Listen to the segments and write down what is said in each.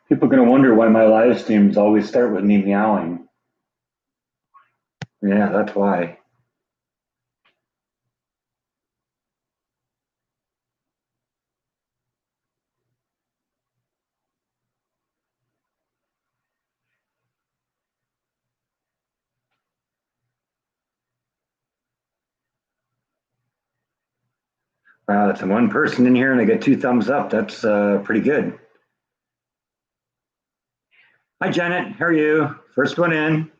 People are going to wonder why my live streams always start with me meowing. Yeah, that's why. Wow, that's one person in here and I get 2 thumbs up. That's pretty good. Hi, Janet. How are you? First one in.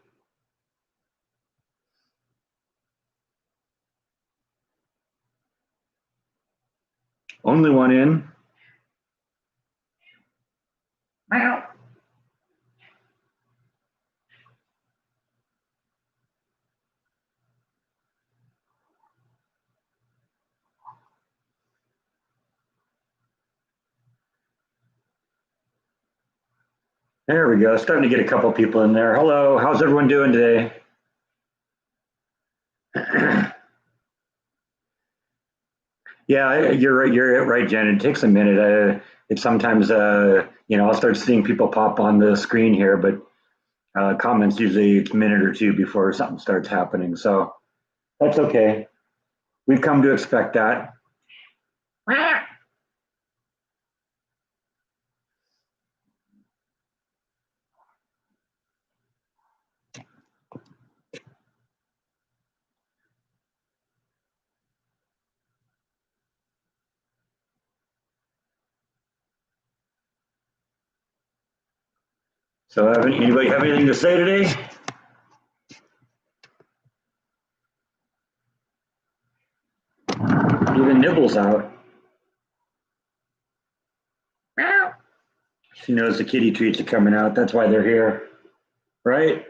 Only one in. Meow. There we go. Starting to get a couple people in there. Hello. How's everyone doing today? Yeah, you're right. You're right, Jen. It takes a minute. It's sometimes, I'll start seeing people pop on the screen here, but comments usually it's a minute or two before something starts happening. So that's okay. We've come to expect that. So, anybody have anything to say today? Even Nibble's out. She knows the kitty treats are coming out. That's why they're here, right?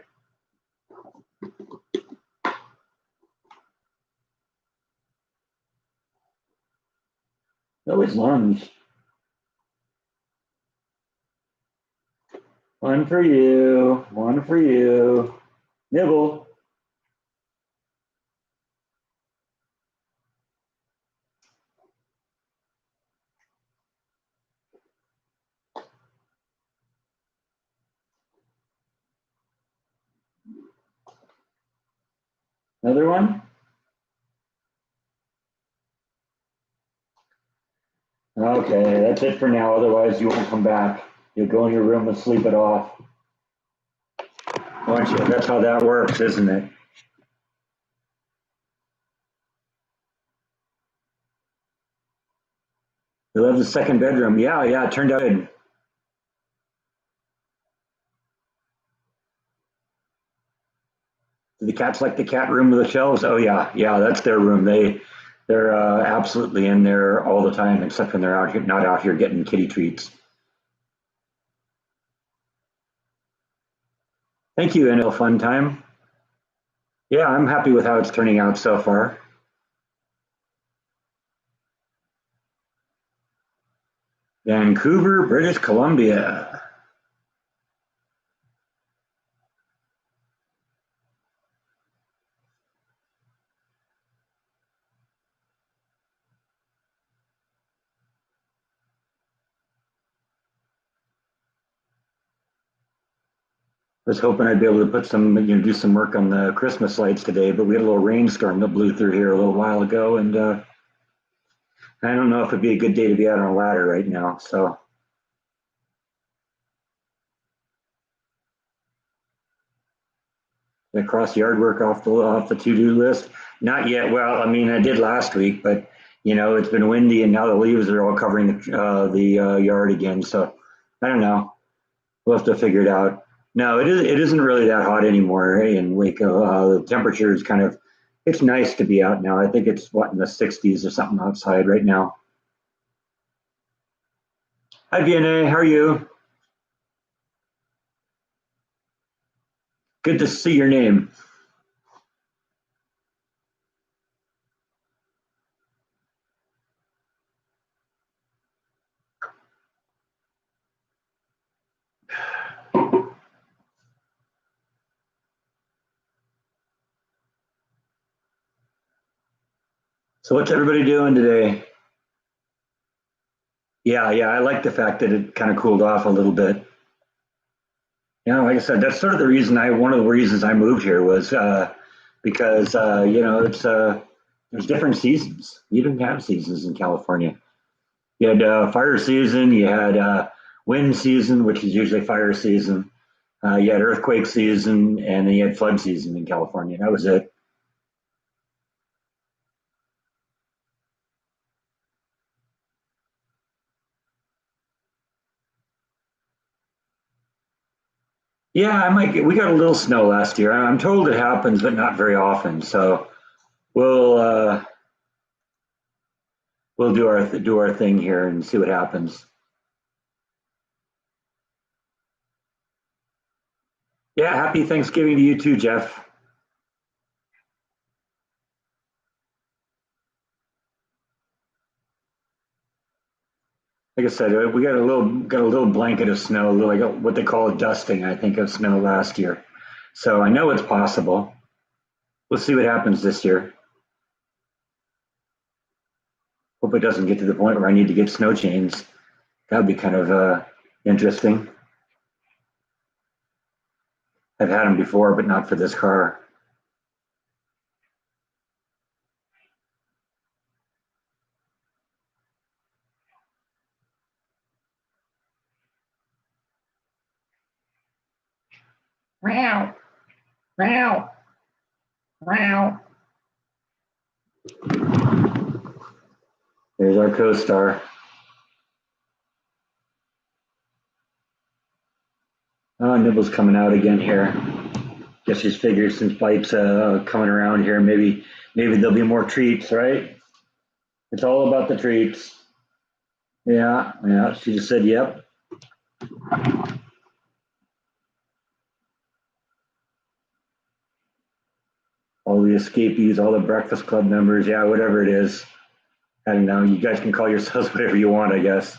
Always lunge. One for you. One for you. Nibble. Another one? Okay, that's it for now. Otherwise, you won't come back. You'll go in your room and sleep it off. Won't you? That's how that works, isn't it? You love the second bedroom. Yeah, it turned out good. Do the cats like the cat room with the shelves? Oh yeah, that's their room. They're absolutely in there all the time, except when they're out here, not out here getting kitty treats. Thank you, NL Fun Time. Yeah, I'm happy with how it's turning out so far. Vancouver, British Columbia. Was hoping I'd be able to put do some work on the Christmas lights today, but we had a little rainstorm that blew through here a little while ago, and I don't know if it'd be a good day to be out on a ladder right now. So I cross yard work off the to-do list. Not yet. Well, I mean, I did last week, but it's been windy, and now the leaves are all covering the yard again. So I don't know. We'll have to figure it out. No, it isn't really that hot anymore, in Waco. The temperature is it's nice to be out now. I think it's in the 60s or something outside right now. Hi, Vianney. How are you? Good to see your name. So what's everybody doing today? Yeah, yeah, I like the fact that it kind of cooled off a little bit. Yeah, like I said, that's sort of the reason one of the reasons I moved here was because it's there's different seasons. You didn't have seasons in California. You had fire season, you had wind season, which is usually fire season. You had earthquake season, and then you had flood season in California. That was it. Yeah, I might get. We got a little snow last year. I'm told it happens, but not very often. So we'll we'll do our thing here and see what happens. Yeah, happy Thanksgiving to you too, Jeff. Like I said, we got a little blanket of snow, like what they call a dusting, I think, of snow last year. So I know it's possible. We'll see what happens this year. Hope it doesn't get to the point where I need to get snow chains. That would be kind of interesting. I've had them before, but not for this car. Meow, meow, meow. There's our co-star. Oh, Nibble's coming out again here. Guess he's figured since Bite's coming around here, maybe there'll be more treats, right? It's all about the treats. Yeah, yeah. She just said, "Yep." All the escapees, all the Breakfast Club members, yeah, whatever it is. I don't know. You guys can call yourselves whatever you want, I guess.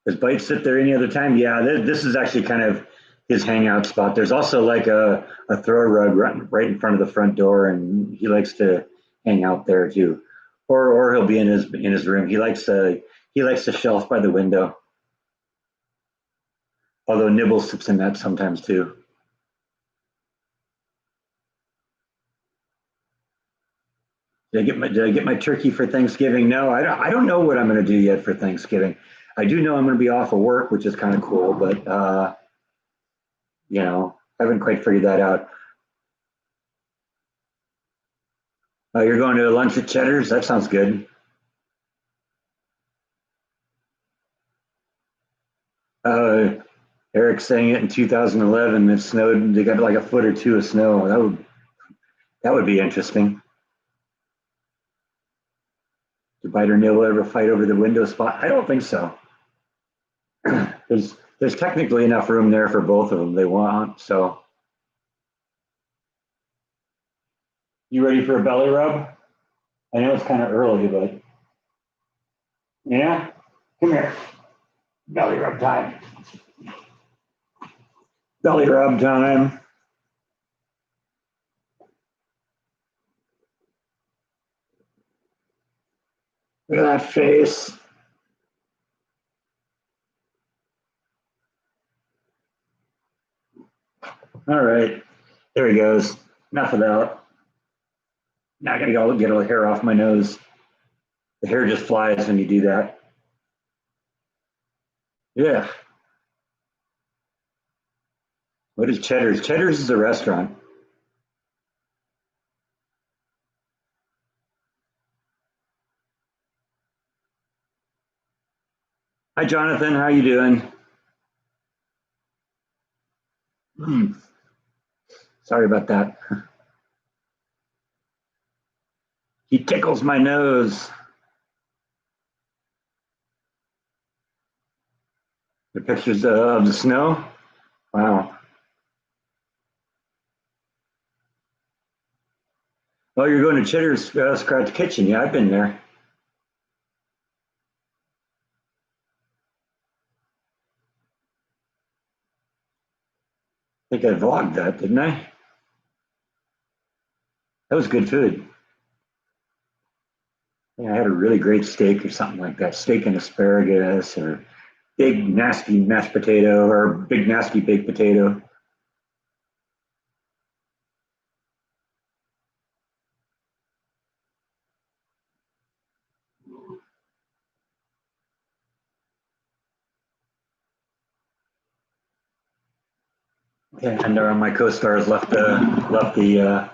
Does Bite sit there any other time? Yeah, this is actually kind of his hangout spot. There's also like a throw rug right in front of the front door, and he likes to hang out there too. Or he'll be in his room. He likes to shelf by the window. Although Nibble sits in that sometimes too. Did I get my turkey for Thanksgiving? No, I don't know what I'm going to do yet for Thanksgiving. I do know I'm going to be off of work, which is kind of cool, but I haven't quite figured that out. You're going to lunch at Cheddar's? That sounds good. Uh, Eric's saying it in 2011. It snowed. They got like a foot or two of snow. That would be interesting. Did Bite or Nibble ever fight over the window spot? I don't think so. There's technically enough room there for both of them they want. So, you ready for a belly rub? I know it's kind of early, but yeah, come here. Belly rub time. Belly rub time. Look at that face. All right, there he goes. Enough of that. Now I gotta go get all the hair off my nose. The hair just flies when you do that. Yeah. What is Cheddar's? Cheddar's is a restaurant. Hi, Jonathan. How you doing? Hmm. Sorry about that. He tickles my nose. The pictures of the snow. Wow. Oh, you're going to Cheddar's Scratch Kitchen. Yeah, I've been there. I think I vlogged that, didn't I? That was good food. Yeah, I had a really great steak or something like that. Steak and asparagus or big nasty mashed potato or big nasty baked potato. Yeah, and my co-stars left the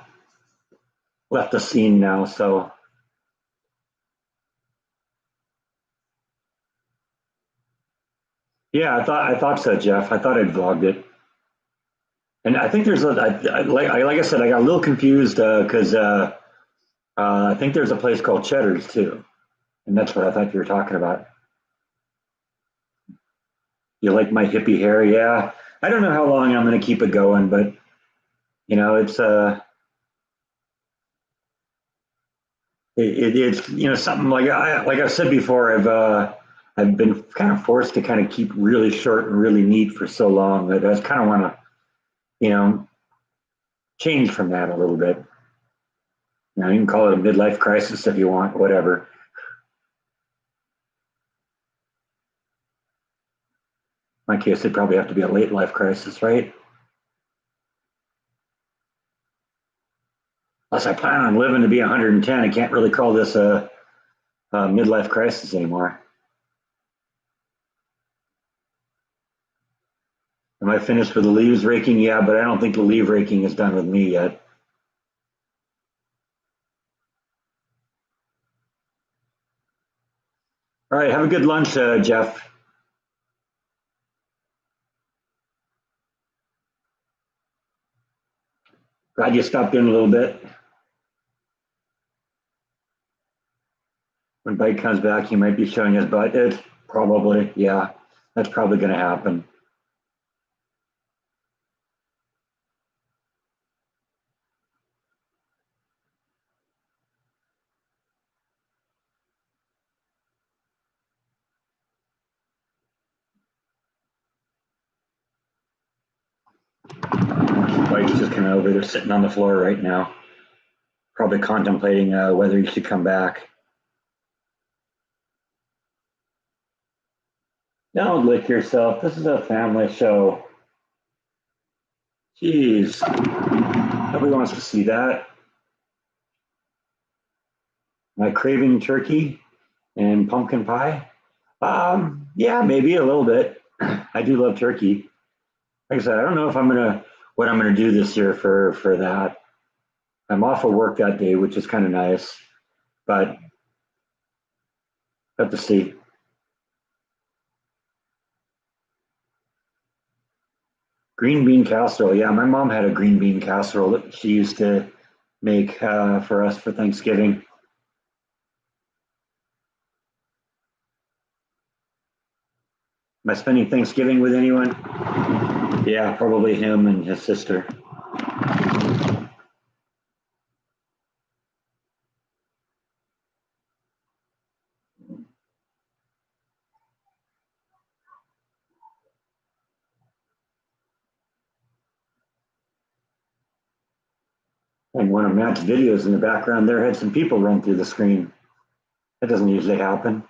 scene now. So yeah, I thought so, Jeff. I thought I'd vlogged it, and I think there's a like I said, I got a little confused because I think there's a place called Cheddar's too, and that's what I thought you were talking about. You like my hippie hair? Yeah. I don't know how long I'm going to keep it going, but it's it's something like I've said before. I've been kind of forced to kind of keep really short and really neat for so long that I just kind of want to you know change from that a little bit. You can call it a midlife crisis if you want, whatever. In my case, it'd probably have to be a late life crisis, right? Unless I plan on living to be 110, I can't really call this a midlife crisis anymore. Am I finished with the leaves raking? Yeah, but I don't think the leaf raking is done with me yet. All right, have a good lunch, Jeff. Glad you stopped in a little bit. When Bite comes back, he might be showing his butt. It's probably, yeah, that's probably going to happen. Bite's just kind of over there sitting on the floor right now, probably contemplating whether he should come back. Don't lick yourself. This is a family show. Jeez, nobody wants to see that. Am I craving turkey and pumpkin pie? Yeah, maybe a little bit. I do love turkey. Like I said, I don't know if I'm gonna what I'm gonna do this year for that. I'm off of work that day, which is kind of nice, but have to see. Green bean casserole. Yeah, my mom had a green bean casserole that she used to make for us for Thanksgiving. Am I spending Thanksgiving with anyone? Yeah, probably him and his sister. And one of Matt's videos in the background there had some people run through the screen. That doesn't usually happen.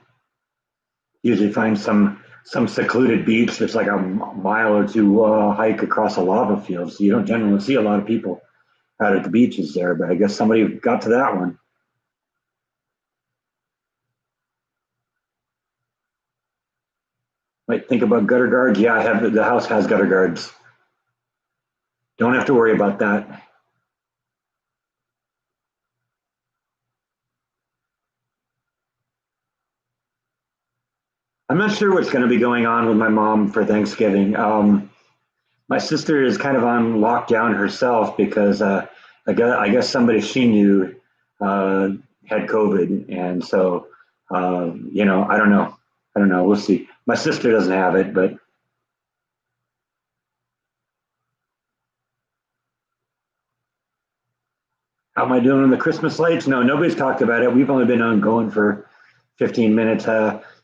Usually find some secluded beach that's like a mile or two hike across a lava field. So you don't generally see a lot of people out at the beaches there, but I guess somebody got to that one. Might think about gutter guards. Yeah, I have the house has gutter guards. Don't have to worry about that. I'm not sure what's going to be going on with my mom for Thanksgiving. My sister is kind of on lockdown herself because I guess somebody she knew uh, had COVID, and so I don't know. I don't know. We'll see. My sister doesn't have it, but how am I doing on the Christmas lights? No, nobody's talked about it. We've only been on going for 15 minutes.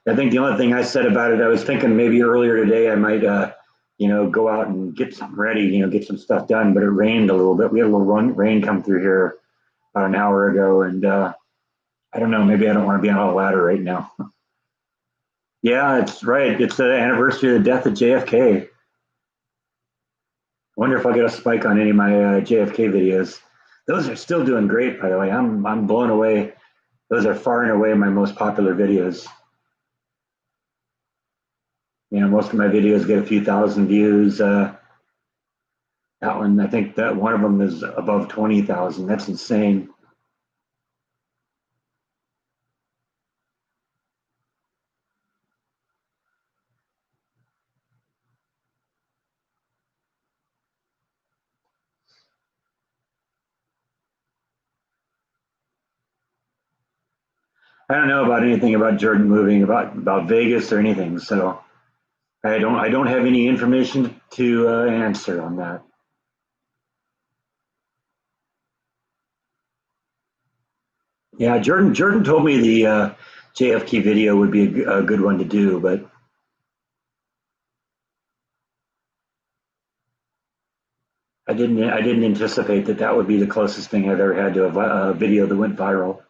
I think the only thing I said about it, I was thinking maybe earlier today I might, go out and get something ready, get some stuff done. But it rained a little bit. We had a little rain come through here about an hour ago, and I don't know, maybe I don't want to be on a ladder right now. Yeah, it's right. It's the anniversary of the death of JFK. I wonder if I'll get a spike on any of my JFK videos. Those are still doing great, by the way. I'm blown away. Those are far and away my most popular videos. You know, most of my videos get a few thousand views. That one, I think that one of them is above 20,000. That's insane. I don't know about anything about Jordan moving, about Vegas or anything. So I don't have any information to answer on that. Yeah, Jordan told me the JFK video would be a good one to do, but I didn't anticipate that that would be the closest thing I've ever had to a video that went viral.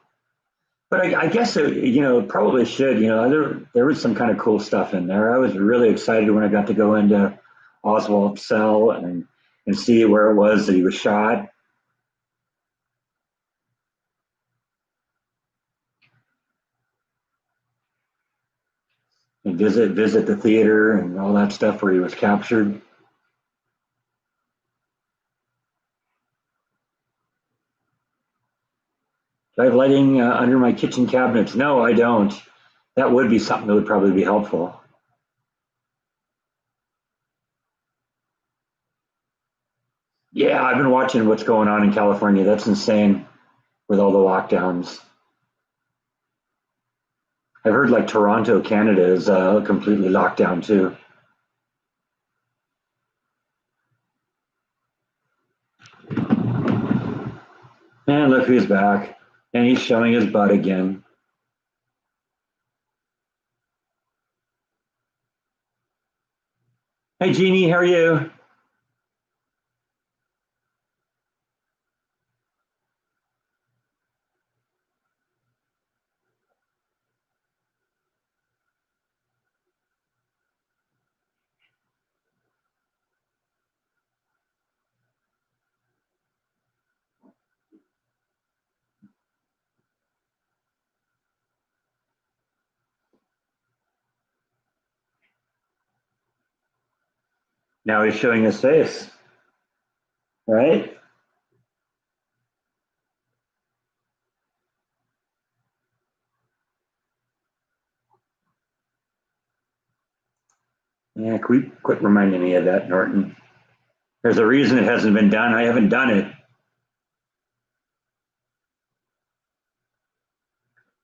But I guess it probably should. There was some kind of cool stuff in there. I was really excited when I got to go into Oswald's cell and see where it was that he was shot and visit the theater and all that stuff where he was captured. Do I have lighting under my kitchen cabinets? No, I don't. That would be something that would probably be helpful. Yeah, I've been watching what's going on in California. That's insane with all the lockdowns. I've heard like Toronto, Canada is completely locked down too. And look who's back. And he's showing his butt again. Hey, Jeannie, how are you? Now he's showing his face, right? Yeah, quit reminding me of that, Norton. There's a reason it hasn't been done. I haven't done it. Are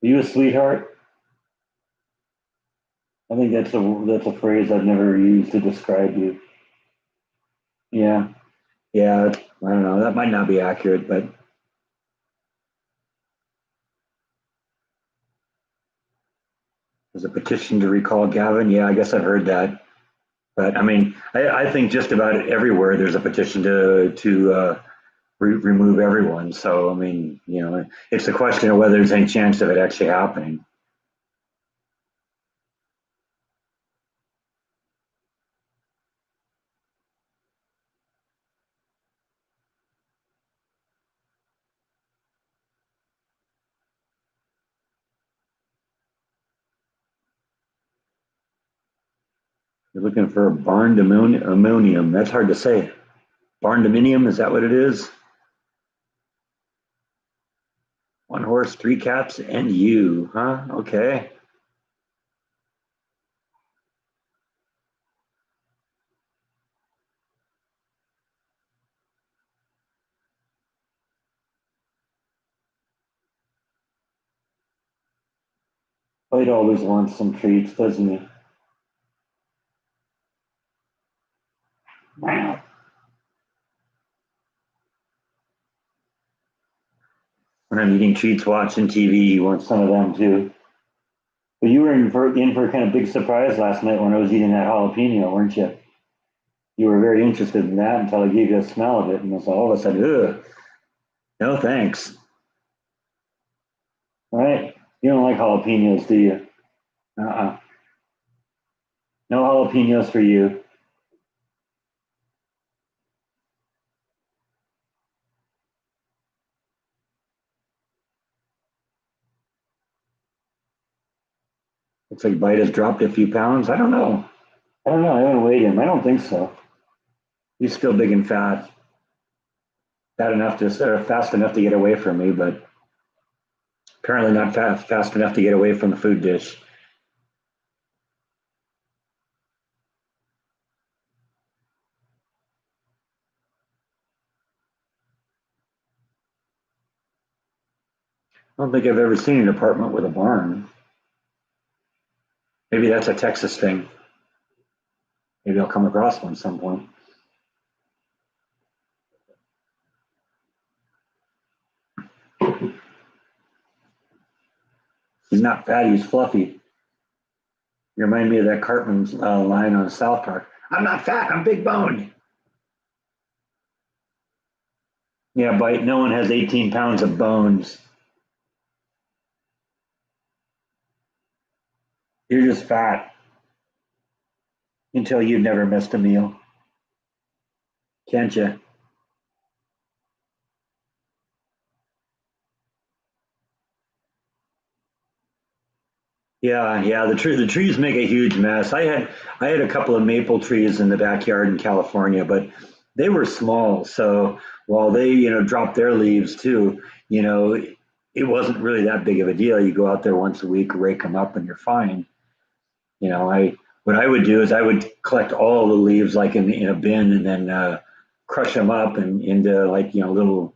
you a sweetheart? I think that's a phrase I've never used to describe you. Yeah, yeah. I don't know. That might not be accurate, but there's a petition to recall Gavin. Yeah, I guess I've heard that. But I mean, I think just about everywhere there's a petition to remove everyone. So I mean, it's a question of whether there's any chance of it actually happening. You're looking for a barn ammonium. That's hard to say. Barn dominium, is that what it is? One horse, three cats, and you, huh? Okay. White always wants some treats, doesn't he? Wow. When I'm eating treats, watching TV, he wants some of them too. But you were in for a kind of big surprise last night when I was eating that jalapeno, weren't you? You were very interested in that until I gave you a smell of it, and so all of a sudden, ugh, no thanks. Right? You don't like jalapenos, do you? Uh-uh. No jalapenos for you. Looks like Bite has dropped a few pounds. I don't know. I don't know. I haven't weighed him. I don't think so. He's still big and fat. Fat enough to, or fast enough to get away from me, but apparently not fast enough to get away from the food dish. I don't think I've ever seen an apartment with a barn. Maybe that's a Texas thing. Maybe I'll come across one some point. He's not fat, he's fluffy. You remind me of that Cartman's line on South Park. I'm not fat, I'm big boned. Yeah, Bite, no one has 18 pounds of bones. You're just fat until you've never missed a meal, can't you? Yeah, yeah. The trees make a huge mess. I had a couple of maple trees in the backyard in California, but they were small. So while they, dropped their leaves too, it wasn't really that big of a deal. You go out there once a week, rake them up, and you're fine. I what I would do is I would collect all the leaves like in a bin and then crush them up and into like little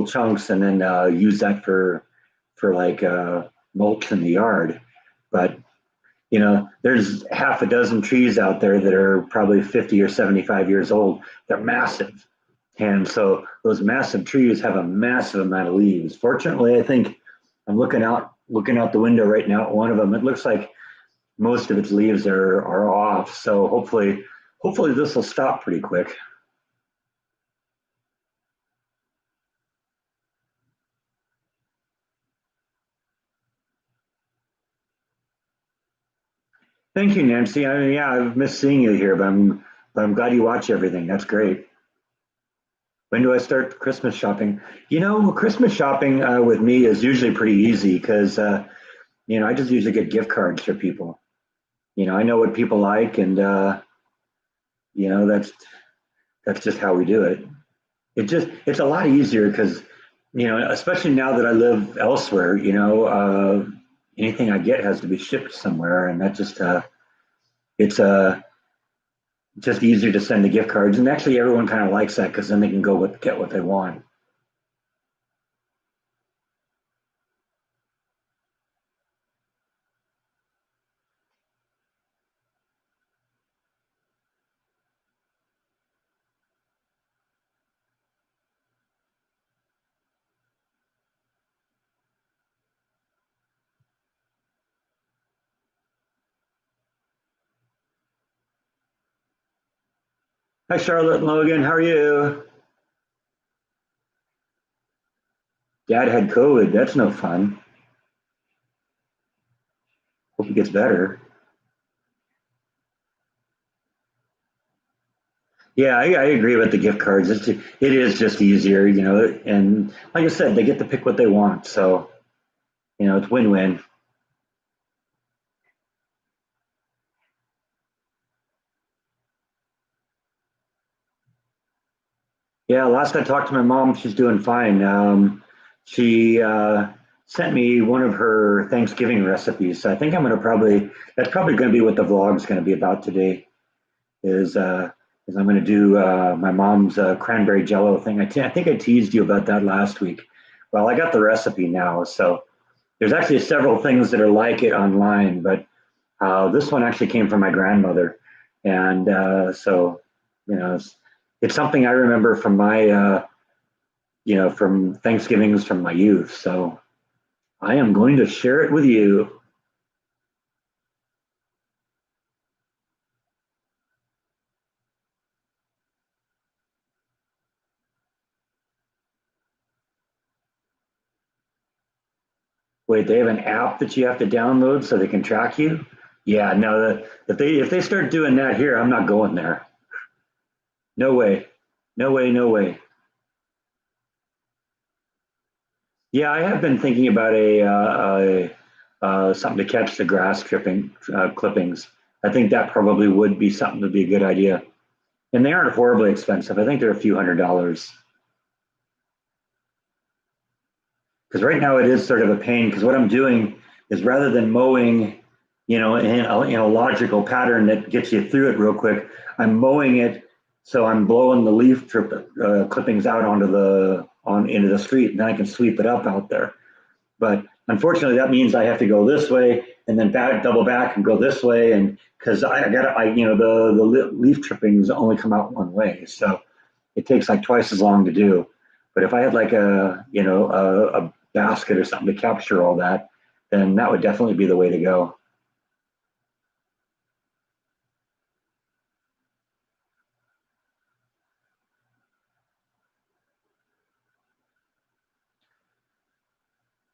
chunks and then use that for like mulch in the yard. But there's half a dozen trees out there that are probably 50 or 75 years old. They're massive. And so those massive trees have a massive amount of leaves. Fortunately, I think I'm looking out the window right now at one of them. It looks like most of its leaves are off. So hopefully this will stop pretty quick. Thank you, Nancy. I mean, yeah, I've missed seeing you here, but I'm glad you watch everything. That's great. When do I start Christmas shopping? Christmas shopping with me is usually pretty easy because I just usually get gift cards for people. I know what people like, and that's just how we do it. It's a lot easier because especially now that I live elsewhere, anything I get has to be shipped somewhere, and that it's just easier to send the gift cards. And actually, everyone kind of likes that because then they can get what they want. Hi, Charlotte and Logan. How are you? Dad had COVID. That's no fun. Hope he gets better. Yeah, I agree with the gift cards. It is just easier, and like I said, they get to pick what they want. So, it's win-win. Yeah, last I talked to my mom, she's doing fine. She sent me one of her Thanksgiving recipes. So I think that's probably going to be what the vlog's going to be about today. Is uh, is I'm going to do my mom's cranberry jello thing. I think I teased you about that last week. Well, I got the recipe now, so there's actually several things that are like it online, but this one actually came from my grandmother, and so it's something I remember from my from Thanksgivings from my youth. So I am going to share it with you. Wait, they have an app that you have to download so they can track you? Yeah, no, if they start doing that here, I'm not going there. No way. No way, no way. Yeah, I have been thinking about something to catch the grass clippings. I think that probably would be something to be a good idea. And they aren't horribly expensive. I think they're a few $100s. Because right now it is sort of a pain. Because what I'm doing is rather than mowing, in a logical pattern that gets you through it real quick, I'm mowing it so I'm blowing the clippings out into the street, and then I can sweep it up out there. But unfortunately, that means I have to go this way and then double back and go this way, and because I got the leaf trippings only come out one way, so it takes like twice as long to do. But if I had like a basket or something to capture all that, then that would definitely be the way to go.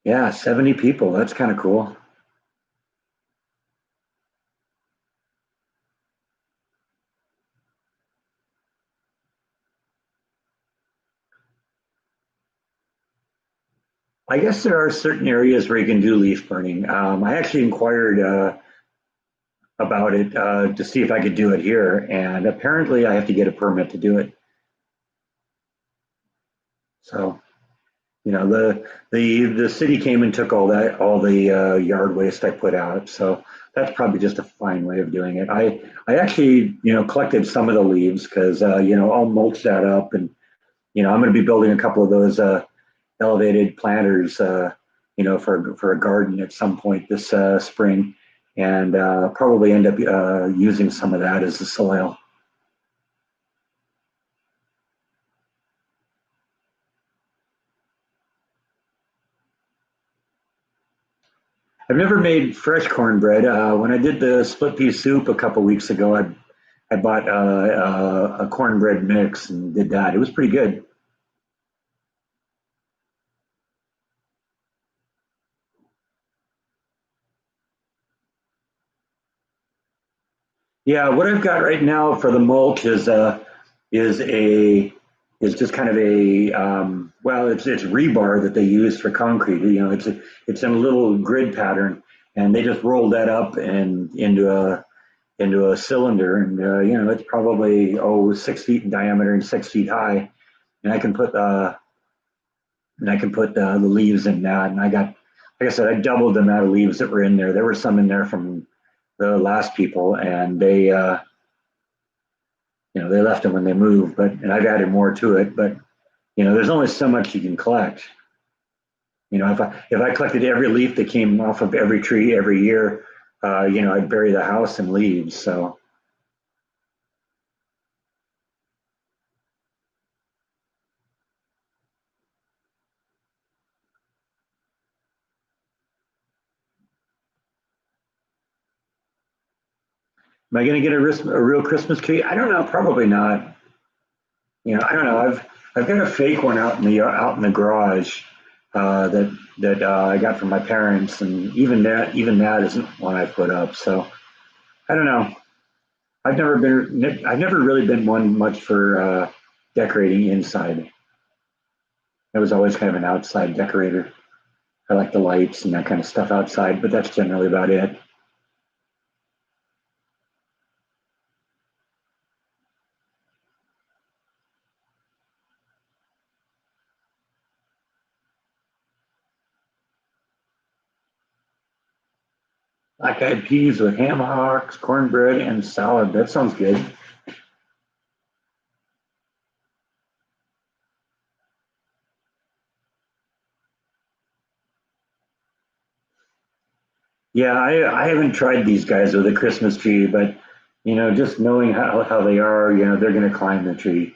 Yeah, 70 people. That's kind of cool. I guess there are certain areas where you can do leaf burning. I actually inquired about it to see if I could do it here, and apparently I have to get a permit to do it. So, the city came and took all the yard waste I put out. So that's probably just a fine way of doing it. I actually collected some of the leaves because I'll mulch that up, and I'm going to be building a couple of those elevated planters, for a garden at some point this spring, and probably end up using some of that as the soil. I've never made fresh cornbread. When I did the split pea soup a couple weeks ago, I bought a cornbread mix and did that. It was pretty good. Yeah, what I've got right now for the mulch is a is just kind of a well, it's rebar that they use for concrete. It's in a little grid pattern, and they just rolled that up and into a cylinder, and it's probably 6 feet in diameter and 6 feet high, and I can put the leaves in that, and I got, like I said, I doubled the amount of leaves that were in there. There were some in there from the last people, and they left them when they moved, and I've added more to it. But there's only so much you can collect. If I collected every leaf that came off of every tree every year, I'd bury the house in leaves. So am I going to get a real Christmas tree? I don't know. Probably not. I don't know. I've got a fake one out in the garage that I got from my parents, and even that isn't one I put up. So I don't know. I've never really been one much for decorating inside. I was always kind of an outside decorator. I like the lights and that kind of stuff outside, but that's generally about it. Black eyed peas with ham hocks, cornbread, and salad. That sounds good. Yeah, I haven't tried these guys with a Christmas tree, but just knowing how they are, they're going to climb the tree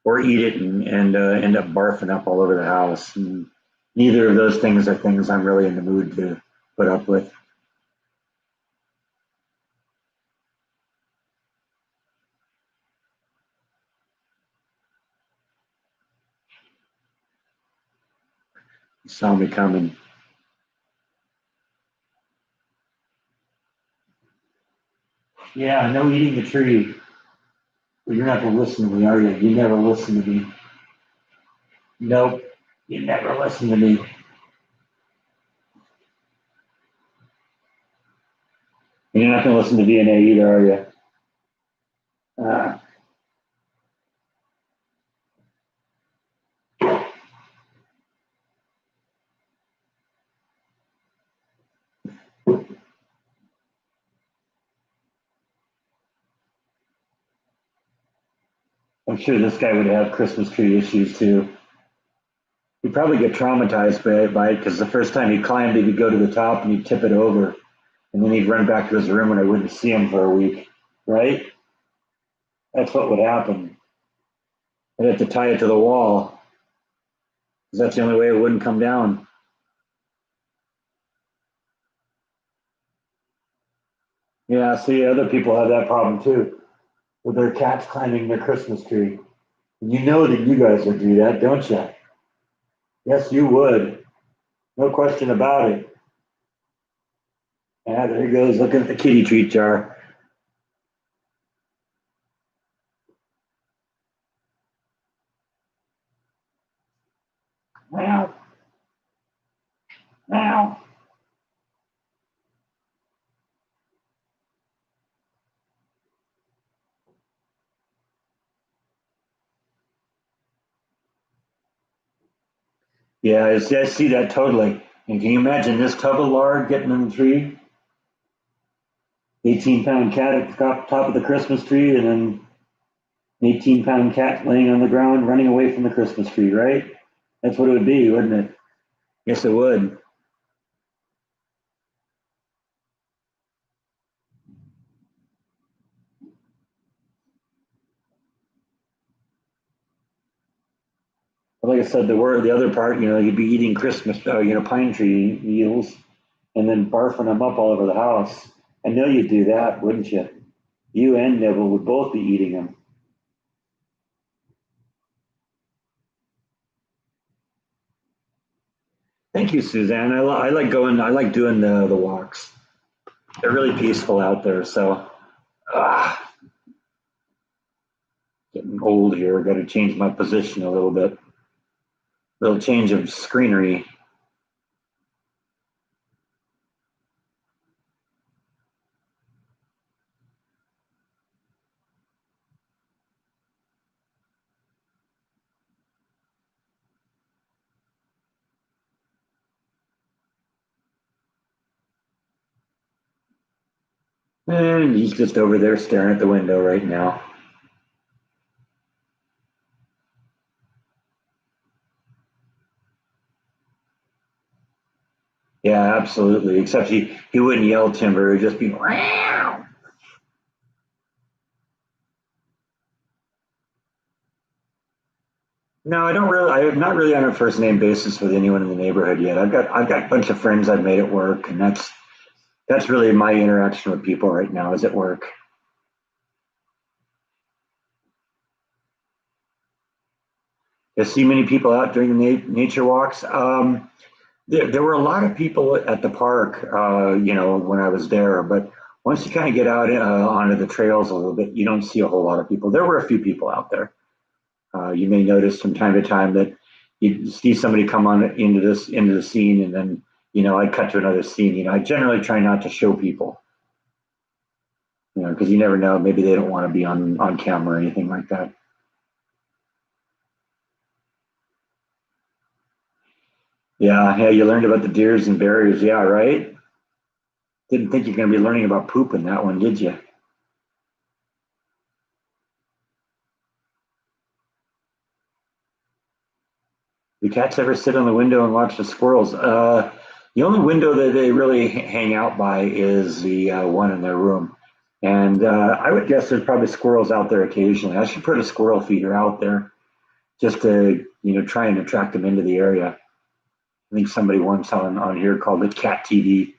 or eat it and end up barfing up all over the house. And neither of those things are things I'm really in the mood to put up with. You saw me coming. Yeah, no eating the tree. Well, you're not going to listen to me, are you? You never listen to me. Nope. You never listen to me. And you're not going to listen to VNA either, are you? Uh, I'm sure this guy would have Christmas tree issues too. He'd probably get traumatized by it because the first time he climbed it, he'd go to the top and he'd tip it over. And then he'd run back to his room and I wouldn't see him for a week. Right? That's what would happen. I'd have to tie it to the wall because that's the only way it wouldn't come down. Yeah, see, other people have that problem too with their cats climbing their Christmas tree. And you know that you guys would do that, don't you? Yes, you would. No question about it. Yeah, there he goes, looking at the kitty treat jar. Meow, meow. Yeah, I see that totally. And can you imagine this tub of lard getting in the tree? 18-pound cat at the top of the Christmas tree, and then an 18-pound cat laying on the ground running away from the Christmas tree, right? That's what it would be, wouldn't it? Yes, it would. But like I said, the other part, you'd be eating Christmas, pine tree needles, and then barfing them up all over the house. I know you'd do that, wouldn't you? You and Nibble would both be eating them. Thank you, Suzanne. I like going. I like doing the walks. They're really peaceful out there. So, ah, getting old here. Got to change my position a little bit. Little change of scenery. And he's just over there staring at the window right now. Yeah, absolutely. Except he wouldn't yell timber. He'd just be. Wow. No, I don't really. I'm not really on a first name basis with anyone in the neighborhood yet. I've got a bunch of friends I've made at work, and that's really my interaction with people right now is at work. I see many people out during the nature walks. There were a lot of people at the park, when I was there. But once you kind of get out onto the trails a little bit, you don't see a whole lot of people. There were a few people out there. You may notice from time to time that you see somebody come on into the scene, and then I cut to another scene. I generally try not to show people, because you never know. Maybe they don't want to be on camera or anything like that. Yeah, yeah. You learned about the deers and bears. Yeah, right. Didn't think you're going to be learning about poop in that one, did you? Do cats ever sit on the window and watch the squirrels? The only window that they really hang out by is the one in their room. And I would guess there's probably squirrels out there occasionally. I should put a squirrel feeder out there just to, try and attract them into the area. I think somebody once on here called it cat TV.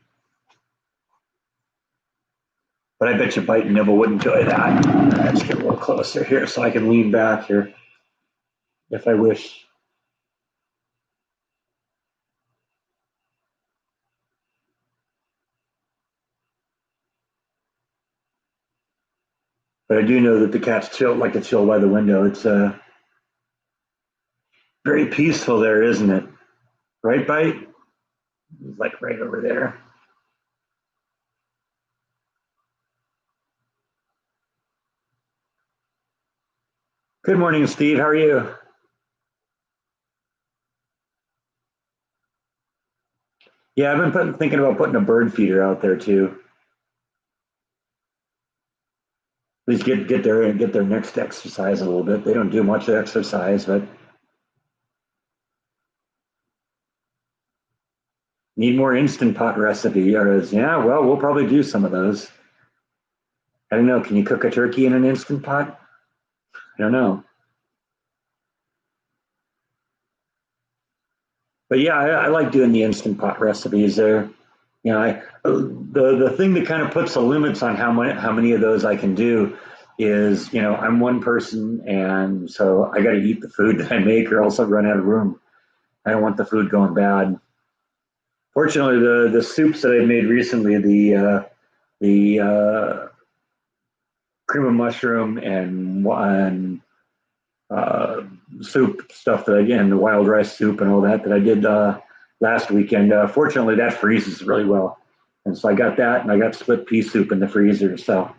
But I bet you Bite and Nibble would enjoy that. Let's get a little closer here so I can lean back here if I wish. But I do know that the cats like to chill by the window. It's very peaceful there, isn't it? Right, Bite? It's like right over there. Good morning, Steve. How are you? Yeah, I've been thinking about putting a bird feeder out there too. At least get their next exercise a little bit. They don't do much exercise, but need more instant pot recipe. Or yeah, well, we'll probably do some of those. I don't know. Can you cook a turkey in an instant pot? I don't know. But yeah, I like doing the instant pot recipes. There, the thing that kind of puts the limits on how many of those I can do is I'm one person, and so I got to eat the food that I make, or else I'll run out of room. I don't want the food going bad. Fortunately, the soups that I've made recently, the cream of mushroom and uh, soup stuff that I did, and the wild rice soup and all that I did last weekend. Fortunately, that freezes really well, and so I got that, and I got split pea soup in the freezer. So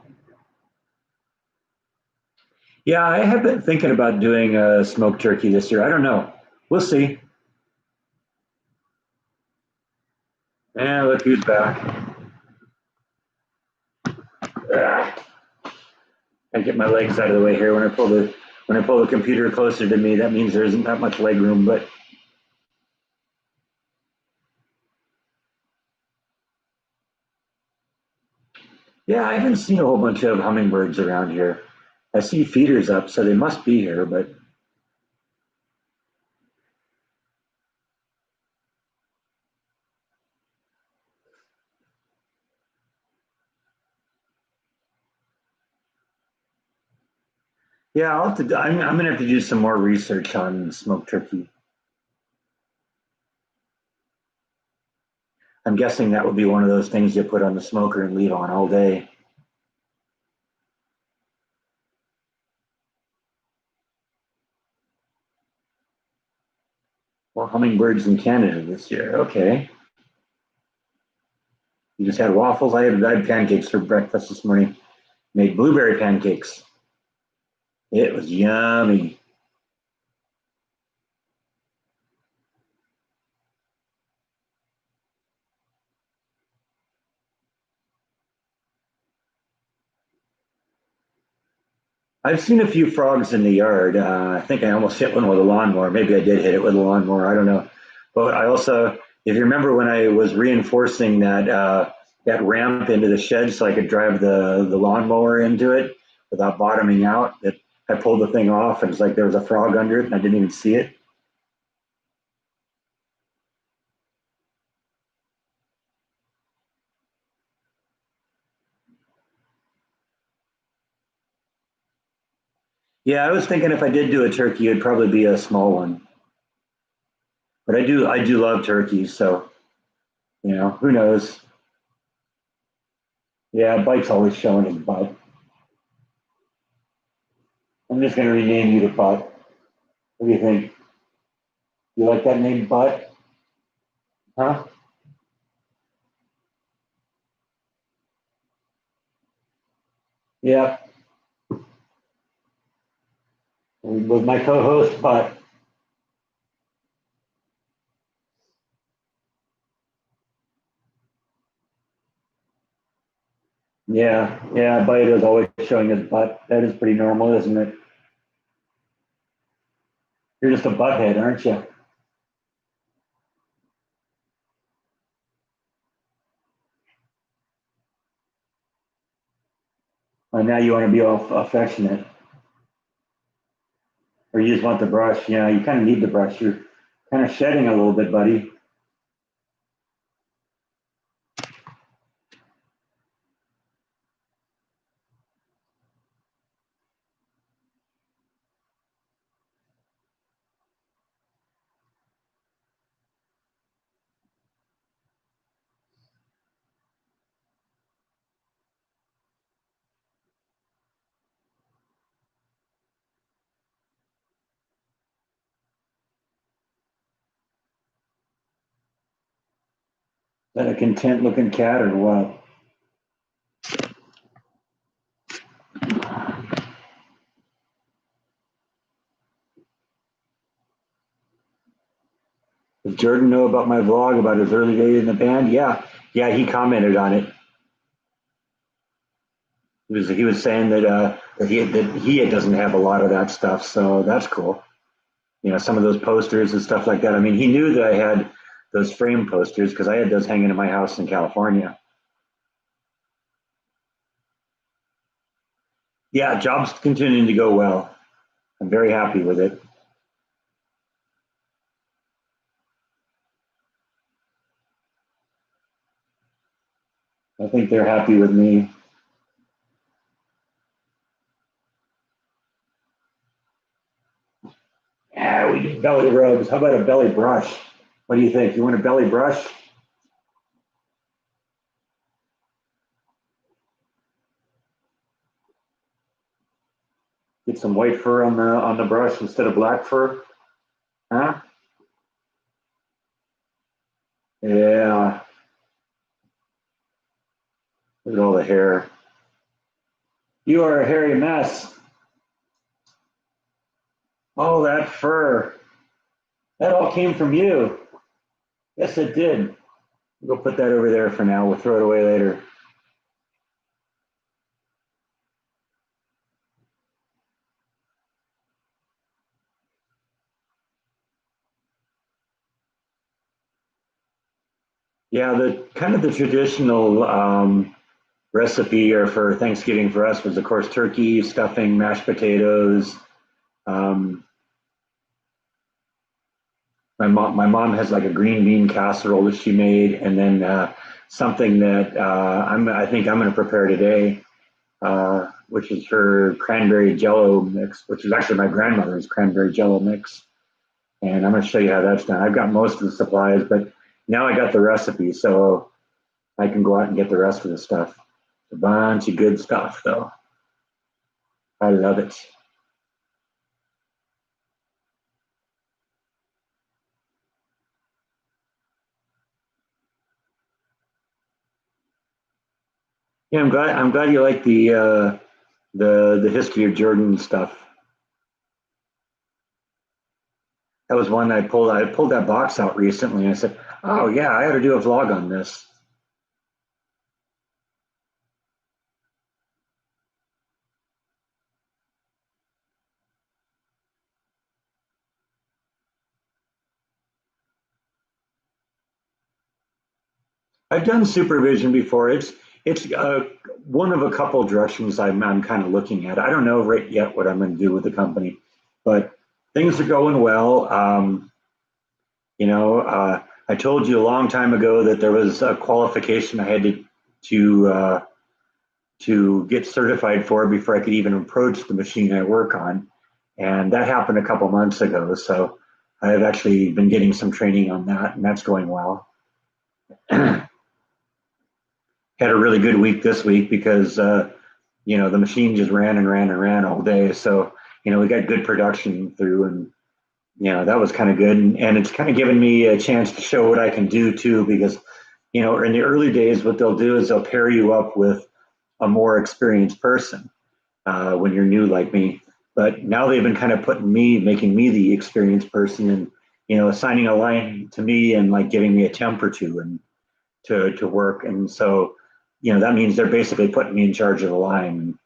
yeah, I have been thinking about doing a smoked turkey this year. I don't know. We'll see. And look who's back. Ah, I get my legs out of the way here when I pull the computer closer to me. That means there isn't that much leg room, but yeah, I haven't seen a whole bunch of hummingbirds around here. I see feeders up, so they must be here, but yeah, I'm gonna have to do some more research on smoked turkey. I'm guessing that would be one of those things you put on the smoker and leave on all day. Well, hummingbirds in Canada this year. Okay. You just had waffles. I had pancakes for breakfast this morning. Made blueberry pancakes. It was yummy. I've seen a few frogs in the yard. I think I almost hit one with a lawnmower. Maybe I did hit it with a lawnmower. I don't know. But I also, if you remember when I was reinforcing that ramp into the shed so I could drive the lawnmower into it without bottoming out, that I pulled the thing off and it's like there was a frog under it and I didn't even see it. Yeah, I was thinking if I did do a turkey, it'd probably be a small one. But I do love turkeys, so who knows? Yeah, Bite's always showing his butt. I'm just gonna rename you to Butt. What do you think? You like that name, Butt? Huh? Yeah, with my co-host, Butt. Yeah, yeah, Bite is always showing his butt. That is pretty normal, isn't it? You're just a butthead, aren't you? And now you want to be all affectionate, or you just want the brush. Yeah, you kind of need the brush. You're kind of shedding a little bit, buddy. that a content looking cat or what? Does Jordan know about my vlog about his early days in the band? Yeah, yeah, he commented on it. He was saying that he doesn't have a lot of that stuff, so that's cool. Some of those posters and stuff like that. I mean, he knew that I had those frame posters because I had those hanging in my house in California. Yeah, job's continuing to go well. I'm very happy with it. I think they're happy with me. Yeah, we need belly rubs. How about a belly brush? What do you think? You want a belly brush? Get some white fur on the brush instead of black fur? Huh? Yeah. Look at all the hair. You are a hairy mess. Oh, that fur. That all came from you. Yes, it did. We'll put that over there for now. We'll throw it away later. Yeah, the kind of the traditional recipe or for Thanksgiving for us was, of course, turkey, stuffing, mashed potatoes. Um, my mom has like a green bean casserole that she made, and then something that I think I'm going to prepare today, which is her cranberry jello mix, which is actually my grandmother's cranberry jello mix. And I'm going to show you how that's done. I've got most of the supplies, but now I got the recipe, so I can go out and get the rest of the stuff. A bunch of good stuff, though. I love it. Yeah, I'm glad you like the history of Jordan stuff. That was one I pulled. I pulled that box out recently, and I said, "Oh yeah, I ought to do a vlog on this." I've done supervision before. It's one of a couple directions I'm kind of looking at. I don't know right yet what I'm going to do with the company, but things are going well. I told you a long time ago that there was a qualification I had to get certified for before I could even approach the machine I work on, and that happened a couple months ago. So I've actually been getting some training on that, and that's going well. Had a really good week this week because the machine just ran and ran and ran all day. So we got good production through, and that was kind of good, and it's kind of given me a chance to show what I can do too. Because in the early days, what they'll do is they'll pair you up with a more experienced person when you're new like me. But now they've been kind of making me the experienced person, and assigning a line to me and like giving me a temp or two and to work. And so that means they're basically putting me in charge of the line.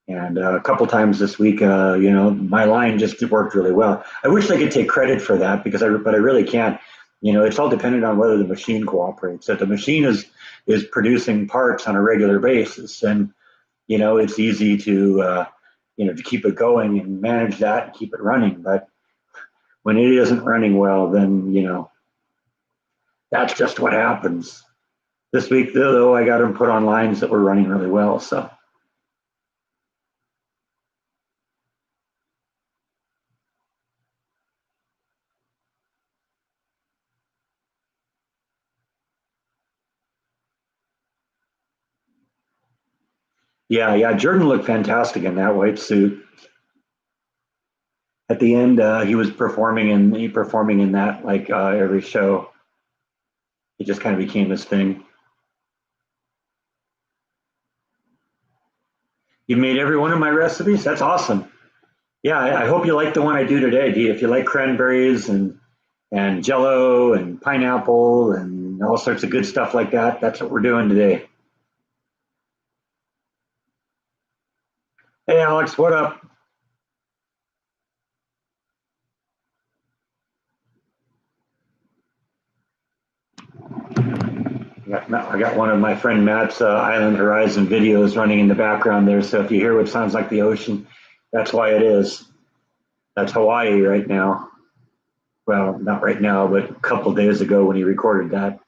And a couple times this week, my line just worked really well. I wish I could take credit for that but I really can't. It's all dependent on whether the machine cooperates. If the machine is producing parts on a regular basis, and it's easy to keep it going and manage that and keep it running. But when it isn't running well, then that's just what happens. This week, though, I got them put on lines that were running really well. So yeah, yeah, Jordan looked fantastic in that white suit. At the end, he performing in that like every show. It just kind of became this thing. You made every one of my recipes? That's awesome. Yeah, I hope you like the one I do today. If you like cranberries and jello and pineapple and all sorts of good stuff like that, that's what we're doing today. Hey, Alex, what up? I got one of my friend Matt's Island Horizon videos running in the background there. So if you hear what sounds like the ocean, that's why it is. That's Hawaii right now. Well, not right now, but a couple of days ago when he recorded that.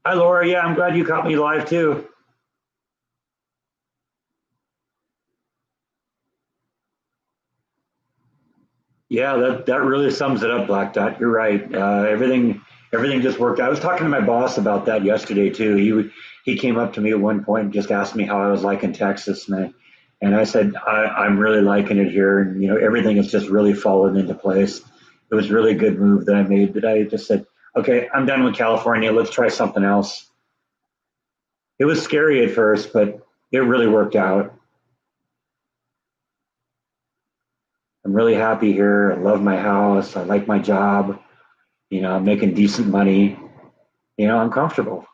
Hi, Laura. Yeah, I'm glad you caught me live too. Yeah, that really sums it up, Black Dot. You're right. Everything just worked. I was talking to my boss about that yesterday too. He came up to me at one point and just asked me how I was liking Texas, and I said I'm really liking it here, and everything has just really fallen into place. It was a really good move that I made. That I just said, okay, I'm done with California. Let's try something else. It was scary at first, but it really worked out. I'm really happy here. I love my house. I like my job. I'm making decent money. I'm comfortable,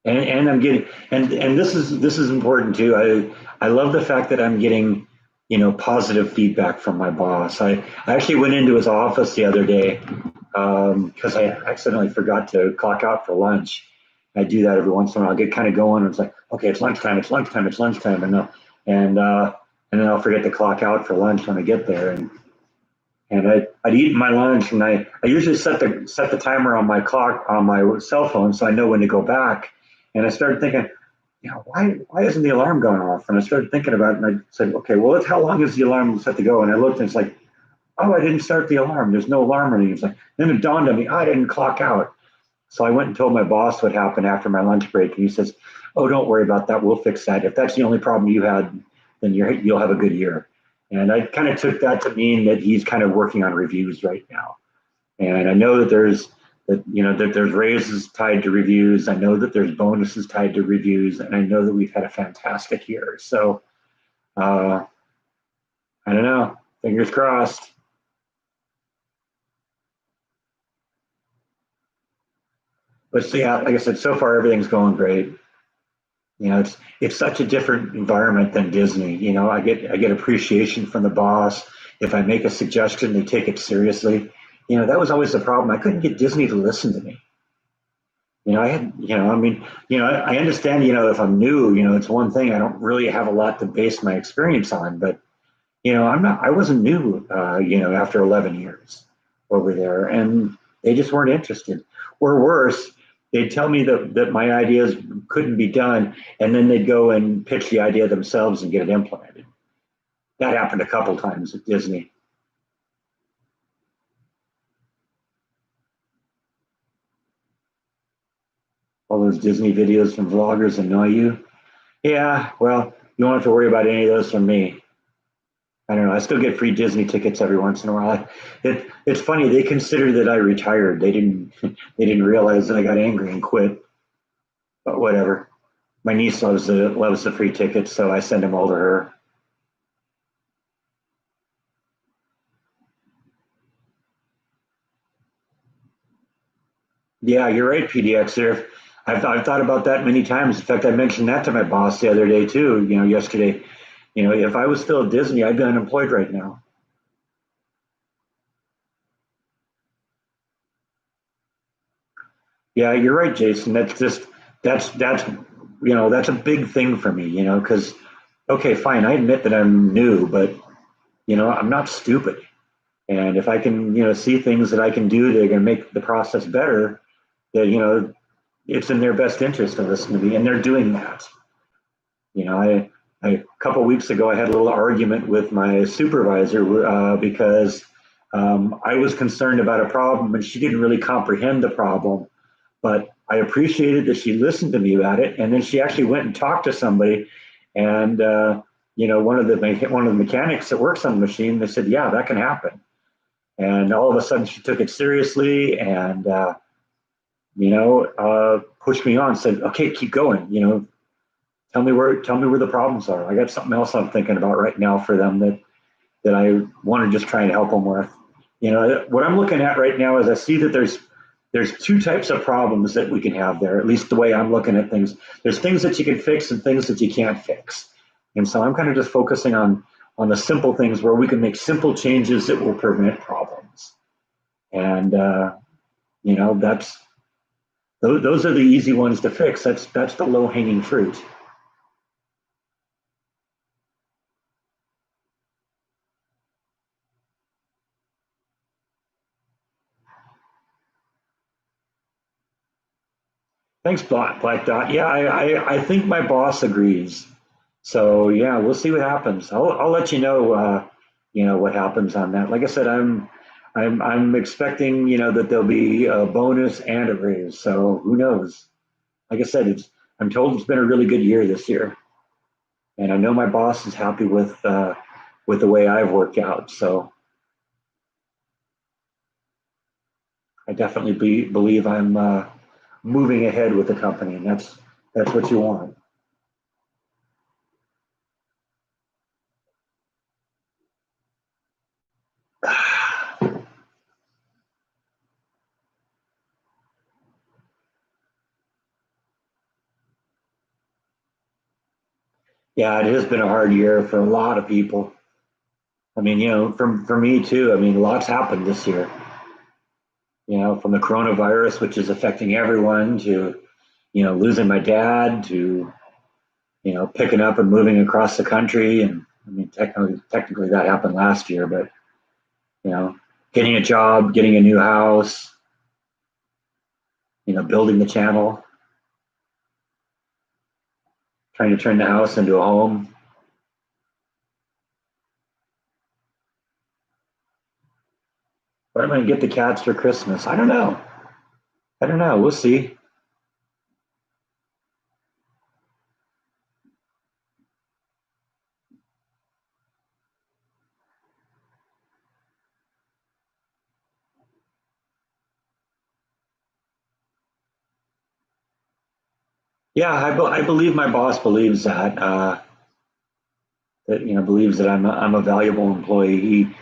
and I'm getting and this is important too. I love the fact that I'm getting positive feedback from my boss. I actually went into his office the other day because I accidentally forgot to clock out for lunch. I do that every once in a while. I get kind of going, and it's like, okay, it's lunchtime, it's lunchtime, it's lunchtime, and uh, and then I'll forget to clock out for lunch when I get there, and I'd eaten my lunch, and I usually set the timer on my clock on my cell phone so I know when to go back. And I started thinking, why isn't the alarm going off? And I started thinking about it, and I said, okay, well, how long is the alarm set to go? And I looked, and it's like, oh, I didn't start the alarm. There's no alarm ringing. It's like, then it dawned on me, I didn't clock out. So I went and told my boss what happened after my lunch break, and he says, oh, don't worry about that. We'll fix that. If that's the only problem you had, then you'll have a good year. And I kind of took that to mean that he's kind of working on reviews right now. And I know that there's raises tied to reviews. I know that there's bonuses tied to reviews, and I know that we've had a fantastic year. So I don't know. Fingers crossed. But so, yeah, like I said, so far everything's going great. It's such a different environment than Disney. I get appreciation from the boss. If I make a suggestion, they take it seriously. That was always the problem. I couldn't get Disney to listen to me. I had, I mean, I understand, if I'm new, it's one thing. I don't really have a lot to base my experience on, but, I wasn't new, after 11 years over there, and they just weren't interested. Or worse, they'd tell me that my ideas couldn't be done, and then they'd go and pitch the idea themselves and get it implemented. That happened a couple times at Disney. All those Disney videos from vloggers annoy you. Yeah, well, you won't have to worry about any of those from me. I don't know. I still get free Disney tickets every once in a while. It's funny. They consider that I retired. They didn't. They didn't realize that I got angry and quit. But whatever. My niece loves the free tickets, so I send them all to her. Yeah, you're right, PDX. There, I've thought about that many times. In fact, I mentioned that to my boss the other day too. Yesterday. If I was still at Disney, I'd be unemployed right now. Yeah, you're right, Jason. That's a big thing for me. Because okay, fine, I admit that I'm new, but I'm not stupid. And if I can, see things that I can do that are going to make the process better, that it's in their best interest to listen to me, and they're doing that. A couple of weeks ago, I had a little argument with my supervisor because I was concerned about a problem, and she didn't really comprehend the problem. But I appreciated that she listened to me about it, and then she actually went and talked to somebody, and one of the mechanics that works on the machine, they said, "Yeah, that can happen." And all of a sudden she took it seriously and, pushed me on, said, okay, keep going, tell me where the problems are. I got something else I'm thinking about right now for them that I want to just try and help them with. What I'm looking at right now is I see that there's two types of problems that we can have there, at least the way I'm looking at things. There's things that you can fix and things that you can't fix. And so I'm kind of just focusing on the simple things where we can make simple changes that will prevent problems. And that's those are the easy ones to fix. That's the low hanging fruit. Thanks, Black Dot. Yeah, I think my boss agrees. So yeah, we'll see what happens. I'll let you know. What happens on that. Like I said, I'm expecting that there'll be a bonus and a raise. So who knows? Like I said, I'm told it's been a really good year this year, and I know my boss is happy with the way I've worked out. So I definitely believe I'm moving ahead with the company, and that's what you want. Yeah, it has been a hard year for a lot of people. I mean, for me too. I mean, lots happened this year. From the coronavirus, which is affecting everyone, to losing my dad, to picking up and moving across the country. And I mean, technically that happened last year, but you know, getting a job, getting a new house, building the channel, trying to turn the house into a home. What am I going to get the cats for Christmas? I don't know. I don't know. We'll see. Yeah, I believe my boss believes that believes that I'm a valuable employee.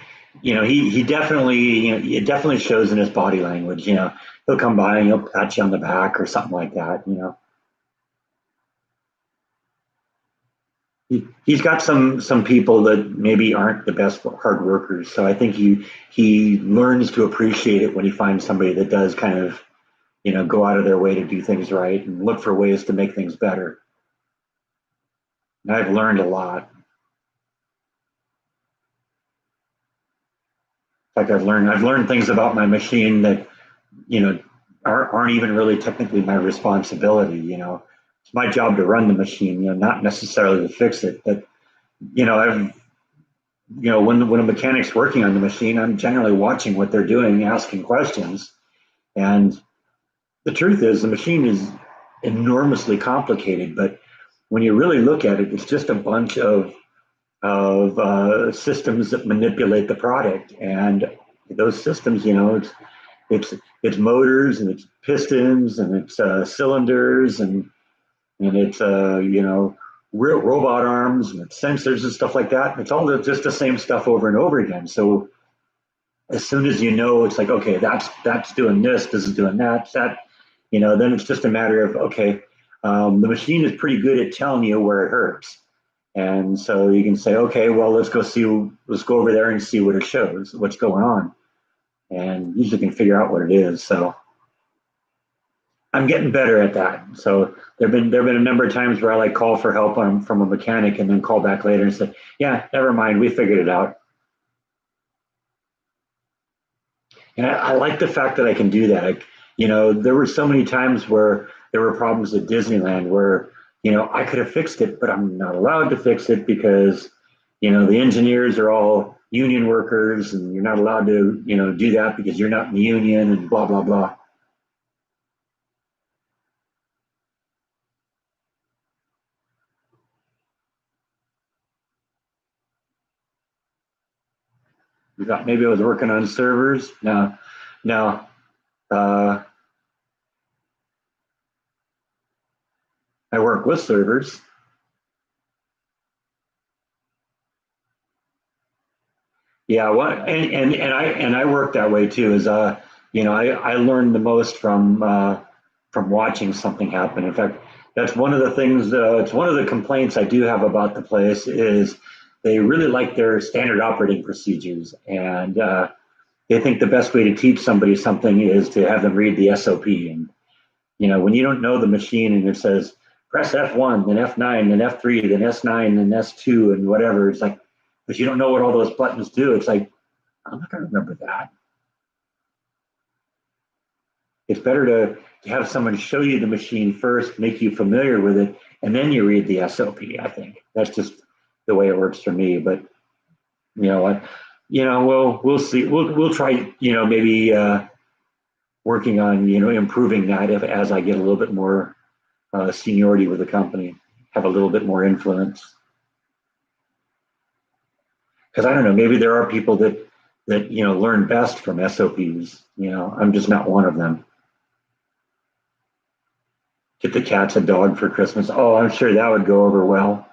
He definitely it definitely shows in his body language. He'll come by and he'll pat you on the back or something like that. He's got some people that maybe aren't the best hard workers. So I think he learns to appreciate it when he finds somebody that does kind of go out of their way to do things right and look for ways to make things better. And I've learned a lot. In fact, I've learned things about my machine that you know aren't even really technically my responsibility. It's my job to run the machine, not necessarily to fix it. But I've when a mechanic's working on the machine, I'm generally watching what they're doing, asking questions. And the truth is, the machine is enormously complicated. But when you really look at it, it's just a bunch of systems that manipulate the product. And those systems, it's it's motors and it's pistons and it's cylinders and it's real robot arms and it's sensors and stuff like that. It's all just the same stuff over and over again. So as soon as it's like, okay, that's doing this is doing that. Then it's just a matter of, okay, the machine is pretty good at telling you where it hurts. And so you can say, okay, well, let's go over there and see what it shows, what's going on, and usually can figure out what it is. So I'm getting better at that. So there've been a number of times where I like call for help from a mechanic and then call back later and say, yeah, never mind, we figured it out. And I like the fact that I can do that. There were so many times where there were problems at Disneyland where I could have fixed it, but I'm not allowed to fix it because the engineers are all union workers, and you're not allowed to do that because you're not in the union, and blah blah blah. You thought maybe I was working on servers? No, no. Uh, I work with servers. Yeah, what and I work that way too. I learned the most from watching something happen. In fact, that's one of the things. It's one of the complaints I do have about the place is they really like their standard operating procedures, and they think the best way to teach somebody something is to have them read the SOP. And when you don't know the machine and it says press F1, then F9, then F3, then S9, then S2, and whatever, it's like, but you don't know what all those buttons do. It's like, I'm not going to remember that. It's better to have someone show you the machine first, make you familiar with it, and then you read the SOP. I think that's just the way it works for me. But you know what? We'll see. We'll try. Maybe working on improving that if as I get a little bit more seniority with the company, have a little bit more influence. Because I don't know, maybe there are people that learn best from SOPs. I'm just not one of them. Get the cats a dog for Christmas. Oh, I'm sure that would go over well.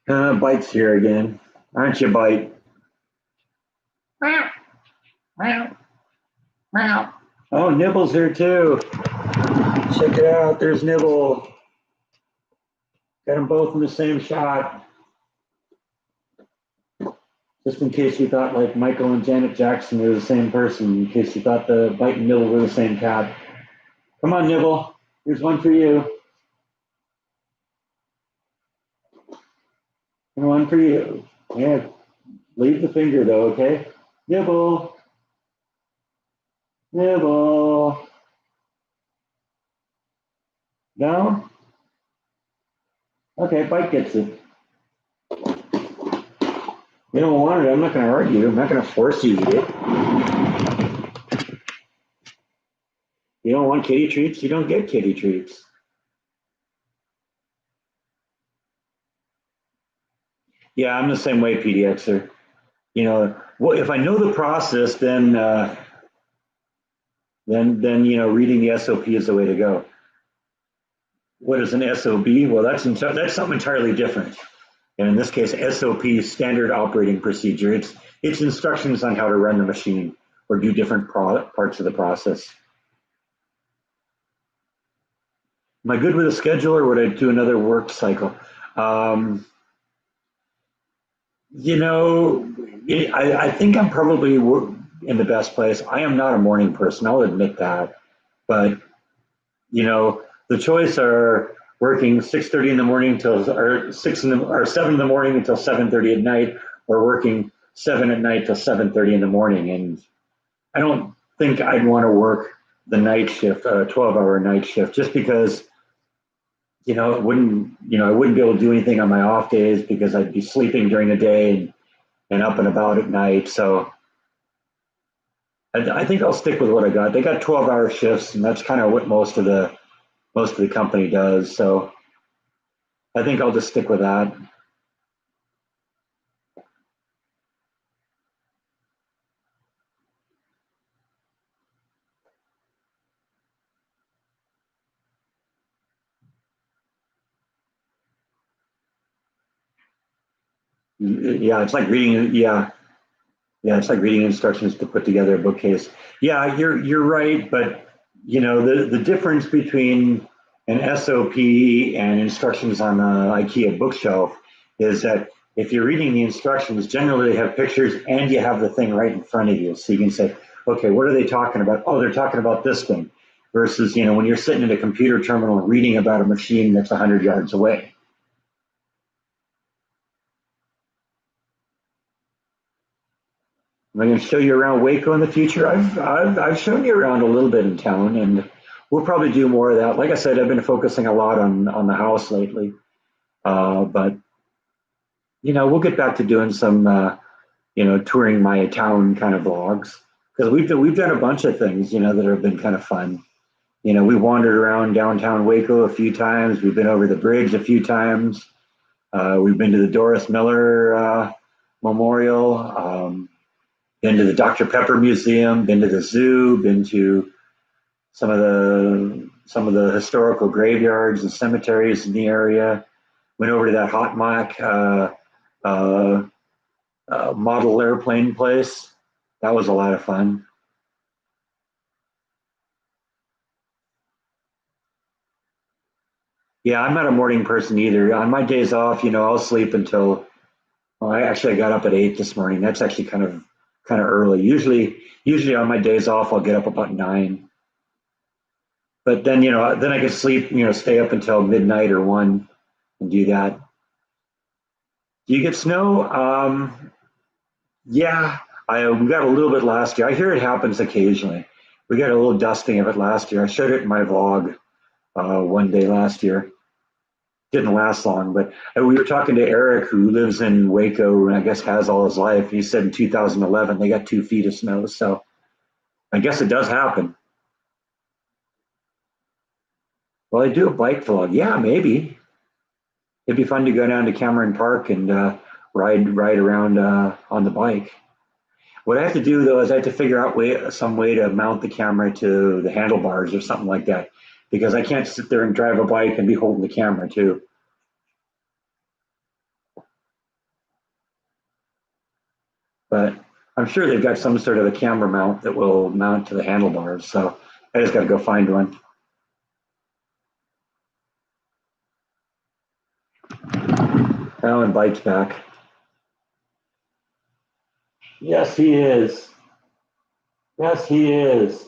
Bite's here again. Aren't you, Bite? Meow, meow, meow. Oh, Nibble's here too. Check it out. There's Nibble. Got them both in the same shot. Just in case you thought like Michael and Janet Jackson were the same person. In case you thought the Bite and Nibble were the same cat. Come on, Nibble. Here's one for you. And one for you. Yeah. Leave the finger though, okay? Nibble. Nibble. No? Okay, Bite gets it. You don't want it, I'm not going to argue. I'm not going to force you to eat it. You don't want kitty treats, you don't get kitty treats. Yeah, I'm the same way, PDXer. Well, if I know the process, then reading the SOP is the way to go. What is an SOB? Well, that's something entirely different. And in this case, SOP is standard operating procedure. It's instructions on how to run the machine or do different parts of the process. Am I good with a schedule, or would I do another work cycle? Um, I think I'm probably in the best place. I am not a morning person. I'll admit that. But the choice are working 6:30 in the morning till or 7 in the morning until 7:30 at night, or working 7 at night till 7:30 in the morning. And I don't think I'd want to work the night shift, a 12-hour night shift, just because I wouldn't be able to do anything on my off days because I'd be sleeping during the day and up and about at night. So I think I'll stick with what I got. They got 12-hour shifts, and that's kind of what most of the company does. So I think I'll just stick with that. Yeah, it's like reading. Yeah, it's like reading instructions to put together a bookcase. Yeah, you're right, but the difference between an SOP and instructions on an IKEA bookshelf is that if you're reading the instructions, generally they have pictures and you have the thing right in front of you, so you can say, okay, what are they talking about? Oh, they're talking about this thing. Versus when you're sitting at a computer terminal reading about a machine that's 100 yards away. Am I going to show you around Waco in the future? I've shown you around a little bit in town, and we'll probably do more of that. Like I said, I've been focusing a lot on the house lately, but we'll get back to doing some touring my town kind of vlogs because we've done a bunch of things that have been kind of fun. We wandered around downtown Waco a few times. We've been over the bridge a few times. We've been to the Doris Miller Memorial, been to the Dr. Pepper Museum, been to the zoo, been to some of the historical graveyards and cemeteries in the area. Went over to that Hot Mac uh, model airplane place. That was a lot of fun. Yeah, I'm not a morning person either. On my days off, I'll sleep until. Well, I got up at 8 this morning. That's actually kind of early. Usually on my days off, I'll get up about 9. But then I could sleep, stay up until midnight or 1 and do that. Do you get snow? Yeah, we got a little bit last year. I hear it happens occasionally. We got a little dusting of it last year. I showed it in my vlog one day last year. Didn't last long, but we were talking to Eric, who lives in Waco and I guess has all his life. He said in 2011 they got 2 feet of snow, so I guess it does happen. Well, I do a bike vlog. Yeah, maybe it'd be fun to go down to Cameron Park and ride around on the bike. What I have to do though is I have to figure out some way to mount the camera to the handlebars or something like that, because I can't sit there and drive a bike and be holding the camera too. But I'm sure they've got some sort of a camera mount that will mount to the handlebars. So I just got to go find one. Alan bites back. Yes, he is. Yes, he is.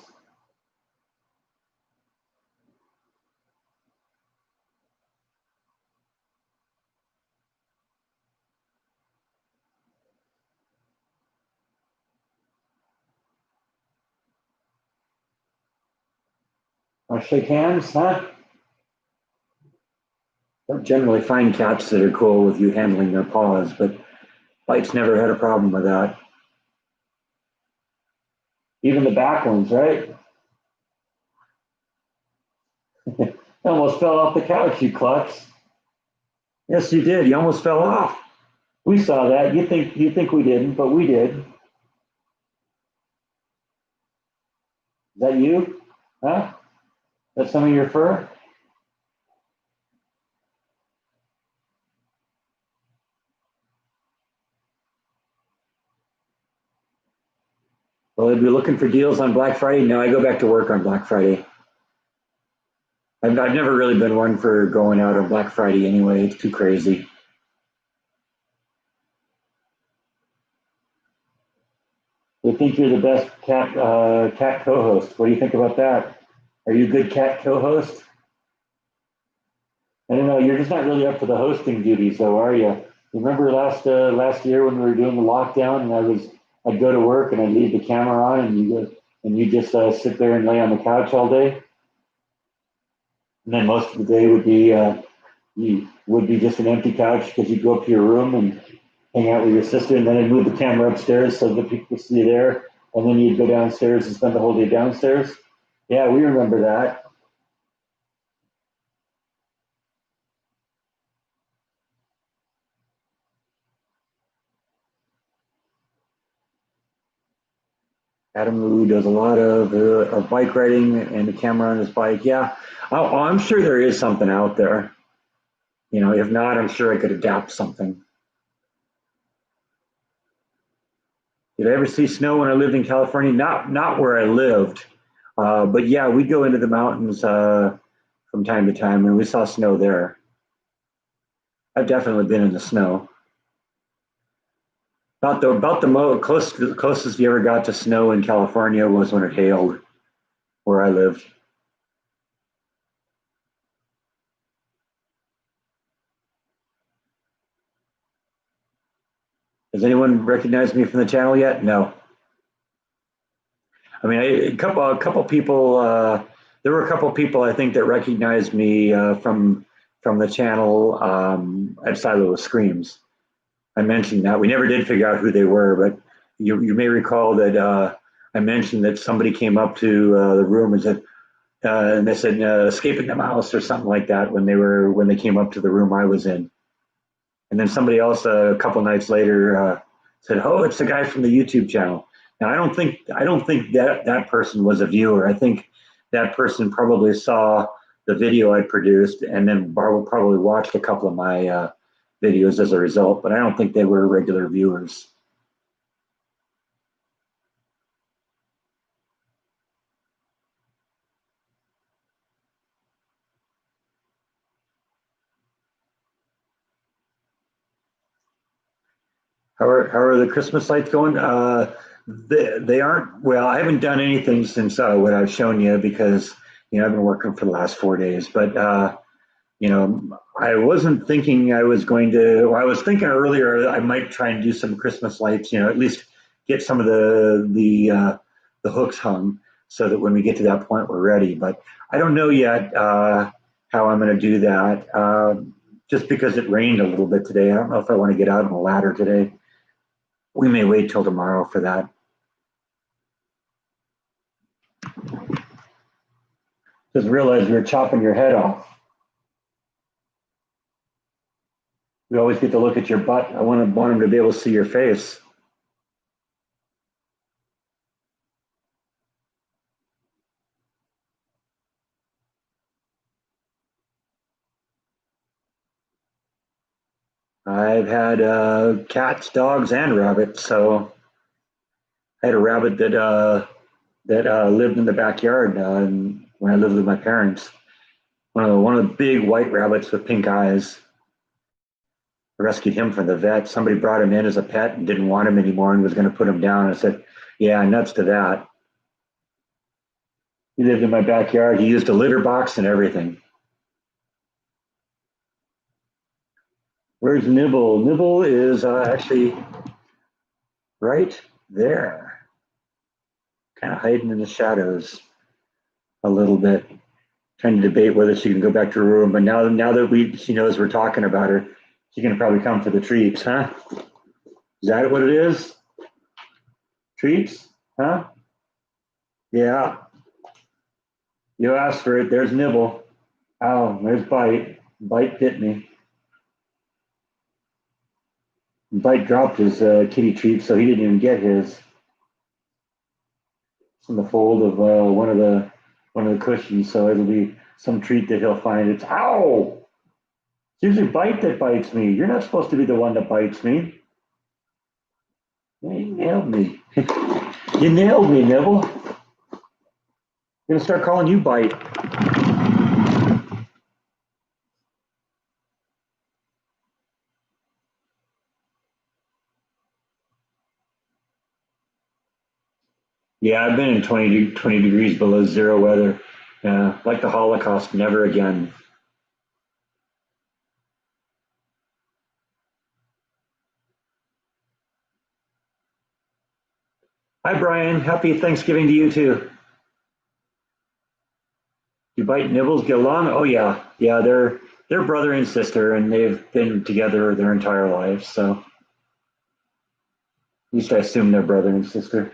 I'll shake hands, huh? Don't generally find cats that are cool with you handling their paws, but Bite's never had a problem with that. Even the back ones, right? Almost fell off the couch, you klutz. Yes, you did. You almost fell off. We saw that. You think we didn't, but we did. Is that you? Huh? That's some of your fur? Well, if you're looking for deals on Black Friday, no, I go back to work on Black Friday. I've never really been one for going out on Black Friday anyway. It's too crazy. They think you're the best cat co-host. What do you think about that? Are you a good cat co-host? I don't know. You're just not really up for the hosting duties, though, are you? Remember last year when we were doing the lockdown, and I'd go to work and I'd leave the camera on, and you just sit there and lay on the couch all day, and then most of the day would be just an empty couch because you'd go up to your room and hang out with your sister, and then I'd move the camera upstairs so that people could see you there, and then you'd go downstairs and spend the whole day downstairs. Yeah, we remember that. Adam Lou does a lot of bike riding and the camera on his bike. Yeah, I'm sure there is something out there. If not, I'm sure I could adapt something. Did I ever see snow when I lived in California? Not where I lived, but yeah, we'd go into the mountains from time to time, and we saw snow there. I've definitely been in the snow. Closest you ever got to snow in California was when it hailed where I lived. Has anyone recognized me from the channel yet? No. I mean, a couple people. there were a couple people I think that recognized me from the channel at Silo of Screams. I mentioned that. We never did figure out who they were, but you may recall that I mentioned that somebody came up to the room and they said escaping the mouse or something like that when they came up to the room I was in. And then somebody else a couple nights later said, "Oh, it's the guy from the YouTube channel." Now I don't think that person was a viewer. I think that person probably saw the video I produced and then probably watched a couple of my videos as a result, but I don't think they were regular viewers. How are the Christmas lights going? They aren't well. I haven't done anything since what I've shown you because I've been working for the last 4 days. But I wasn't thinking I was going to. Well, I was thinking earlier I might try and do some Christmas lights. At least get some of the hooks hung so that when we get to that point we're ready. But I don't know yet how I'm going to do that. Just because it rained a little bit today, I don't know if I want to get out on a ladder today. We may wait till tomorrow for that. Just realized you're chopping your head off. We always get to look at your butt. I want them to be able to see your face. I've had cats, dogs, and rabbits. So I had a rabbit that lived in the backyard when I lived with my parents. One of the big white rabbits with pink eyes. I rescued him from the vet. Somebody brought him in as a pet and didn't want him anymore and was going to put him down. I said, "Yeah, nuts to that." He lived in my backyard. He used a litter box and everything. Where's Nibble? Nibble is actually right there, kind of hiding in the shadows a little bit, trying to debate whether she can go back to her room. But now that she knows we're talking about her, she's gonna probably come for the treats, huh? Is that what it is? Treats, huh? Yeah. You asked for it. There's Nibble. Oh, there's Bite. Bite bit me. Bite dropped his kitty treat, so he didn't even get his. It's in the fold of one of the cushions, so it'll be some treat that he'll find. It's ow! It's usually Bite that bites me. You're not supposed to be the one that bites me. You nailed me. You nailed me, Nibble. I'm gonna start calling you Bite. Yeah, I've been in 20 degrees below zero weather. Like the Holocaust, never again. Hi, Brian. Happy Thanksgiving to you too. Do Bite and Nibbles get along? Oh yeah, yeah. They're brother and sister, and they've been together their entire lives. So at least I assume they're brother and sister.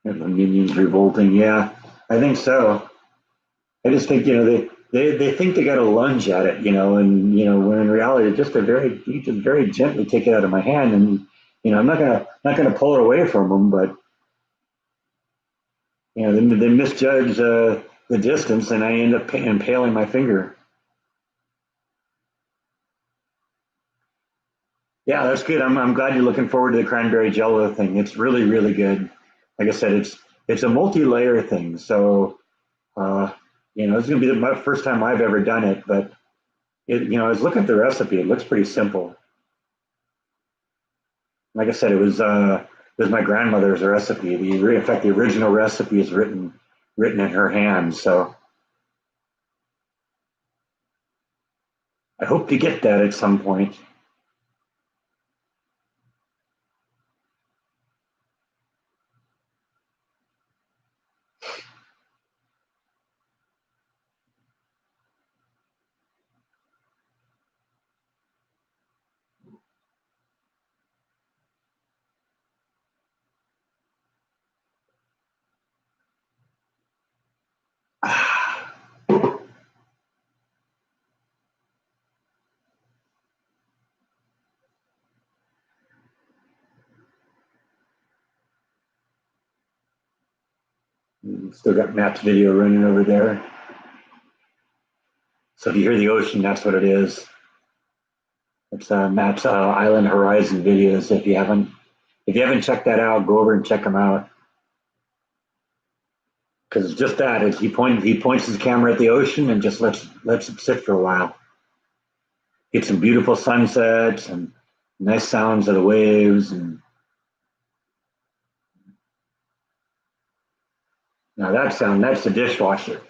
And the minions revolting. Yeah, I think so. I just think they think they got to lunge at it, and when in reality, you just very gently take it out of my hand, and I'm not gonna pull it away from them, but they misjudge the distance, and I end up impaling my finger. Yeah, that's good. I'm glad you're looking forward to the cranberry jello thing. It's really really good. Like I said, it's a multi-layer thing, so uh, it's gonna be my first time I've ever done it, but I was looking at the recipe. It looks pretty simple. Like I said, it was my grandmother's recipe. In fact, the original recipe is written, in her hand. So, I hope to get that at some point. Still got Matt's video running over there. So if you hear the ocean, that's what it is. It's Matt's Island Horizon videos. If you haven't checked that out, go over and check them out. Because it's just that is he points his camera at the ocean and just lets it sit for a while. Get some beautiful sunsets and nice sounds of the waves. And now that's the dishwasher.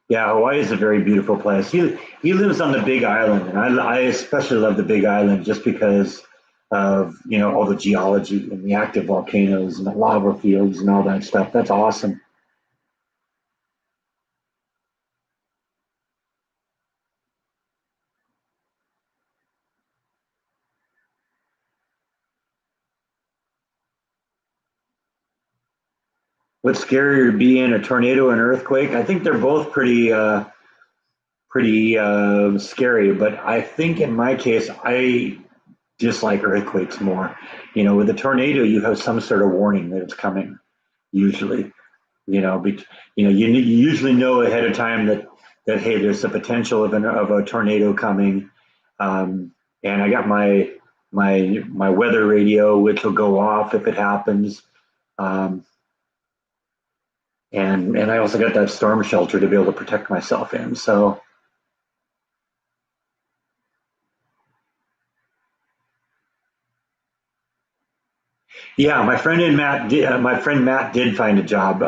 Yeah, Hawaii is a very beautiful place. He lives on the Big Island, and I especially love the Big Island just because of all the geology and the active volcanoes and the lava fields and all that stuff. That's awesome. What's scarier to be in, a tornado or an earthquake? I think they're both pretty scary, but I think in my case I dislike earthquakes more. With a tornado, you have some sort of warning that it's coming. Usually, you know, you usually know ahead of time that hey, there's the potential of a tornado coming, and I got my weather radio, which will go off if it happens, um, and I also got that storm shelter to be able to protect myself in. So yeah, my friend Matt did find a job.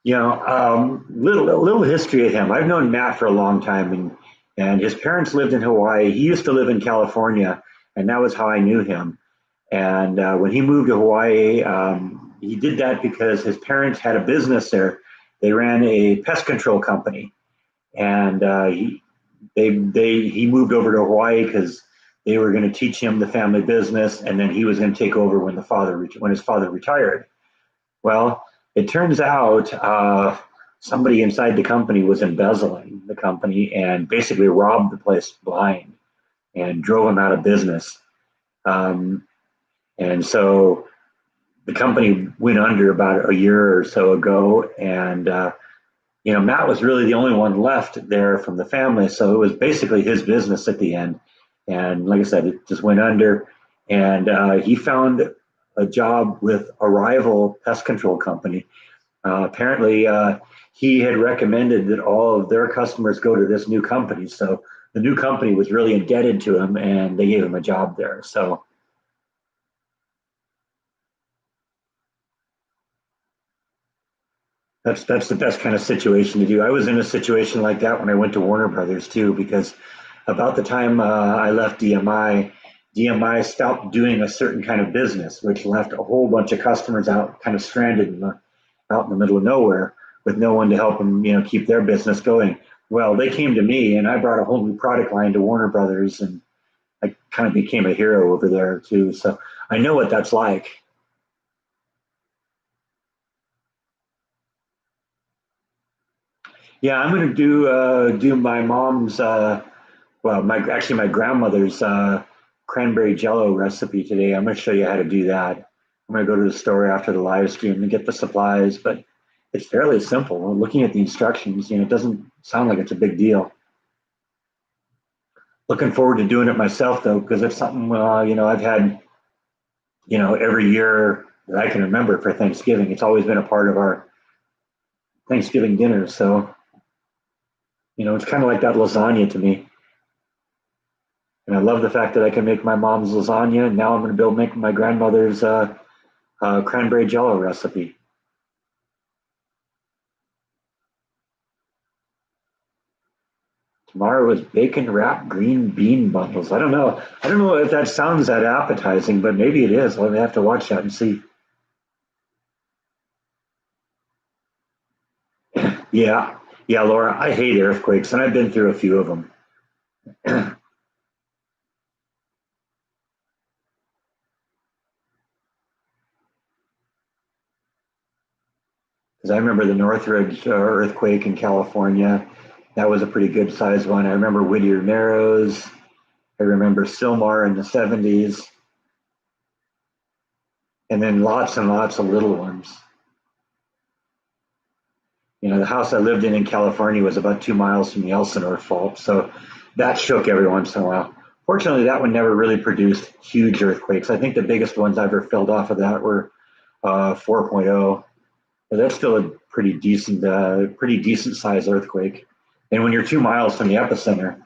Little history of him. I've known Matt for a long time, and his parents lived in Hawaii. He used to live in California, and that was how I knew him. And when he moved to Hawaii, he did that because his parents had a business there. They ran a pest control company, and he moved over to Hawaii because they were going to teach him the family business, and then he was going to take over when his father retired. Well, it turns out somebody inside the company was embezzling the company and basically robbed the place blind and drove him out of business. Um, and so the company went under about a year or so ago, and Matt was really the only one left there from the family, so it was basically his business at the end. And like I said, it just went under, and he found a job with a rival pest control company. Apparently, he had recommended that all of their customers go to this new company, so the new company was really indebted to him, and they gave him a job there. So that's the best kind of situation to do. I was in a situation like that when I went to Warner Brothers too, because about the time I left DMI stopped doing a certain kind of business, which left a whole bunch of customers out, kind of stranded out in the middle of nowhere with no one to help them, keep their business going. Well, they came to me, and I brought a whole new product line to Warner Brothers, and I kind of became a hero over there too. So I know what that's like. Yeah, I'm going to do my mom's my grandmother's cranberry jello recipe today. I'm going to show you how to do that. I'm going to go to the store after the live stream and get the supplies, but it's fairly simple. Looking at the instructions, it doesn't sound like it's a big deal. Looking forward to doing it myself though, because it's something I've had every year that I can remember for Thanksgiving. It's always been a part of our Thanksgiving dinner. So it's kind of like that lasagna to me. And I love the fact that I can make my mom's lasagna, and now I'm going to be able to make my grandmother's cranberry jello recipe. Tomorrow is bacon wrapped green bean bundles. I don't know. I don't know if that sounds that appetizing, but maybe it is. I'll have to watch that and see. Yeah, yeah, Laura. I hate earthquakes, and I've been through a few of them. Because I remember the Northridge earthquake in California. That was a pretty good sized one. I remember Whittier Narrows. I remember Sylmar in the 70s, and then lots and lots of little ones. You know, the house I lived in California was about 2 miles from the Elsinore Fault, so that shook every once in a while. Fortunately, that one never really produced huge earthquakes. I think the biggest ones I ever felt off of that were 4.0, but that's still a pretty decent sized earthquake. And when you're 2 miles from the epicenter,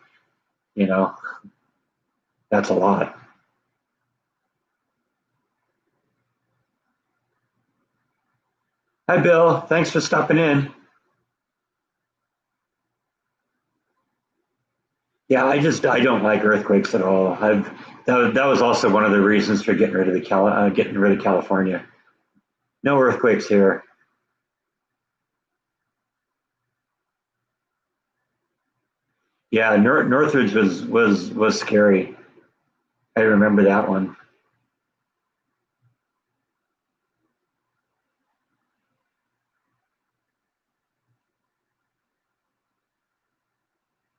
you know, that's a lot. Hi, Bill. Thanks for stopping in. Yeah, I don't like earthquakes at all. That was also one of the reasons for getting rid of California. No earthquakes here. Yeah, Northridge was scary. I remember that one.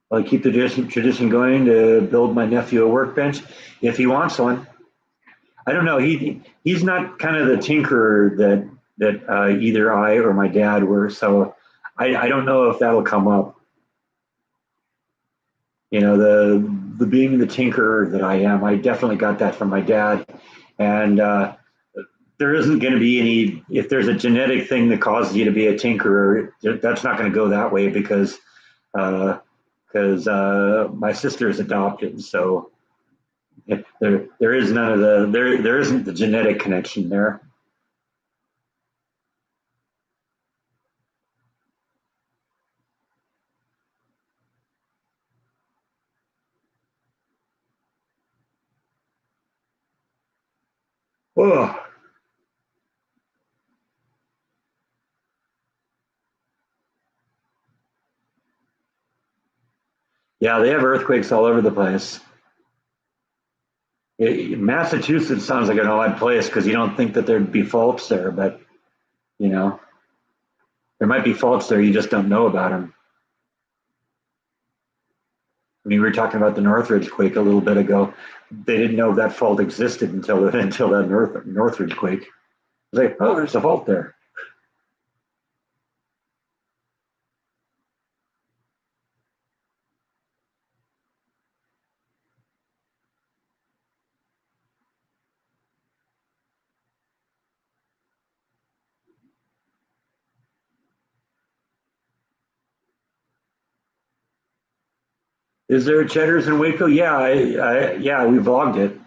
I'll keep the tradition going to build my nephew a workbench if he wants one. I don't know. He's not kind of the tinkerer that either I or my dad were. So I don't know if that'll come up. You know, the being the tinkerer that I am, I definitely got that from my dad. And there isn't going to be any, if there's a genetic thing that causes you to be a tinkerer, that's not going to go that way uh, because my sister is adopted. So there is none of there isn't the genetic connection there. Oh, yeah, they have earthquakes all over the place. Massachusetts sounds like an odd place because you don't think that there'd be faults there, but you know there might be faults there. You just don't know about them. I mean, we were talking about the Northridge quake a little bit ago. They didn't know that fault existed until that Northridge quake. It was like, oh, there's a fault there. Is there a Cheddar's in Waco? Yeah, we vlogged it.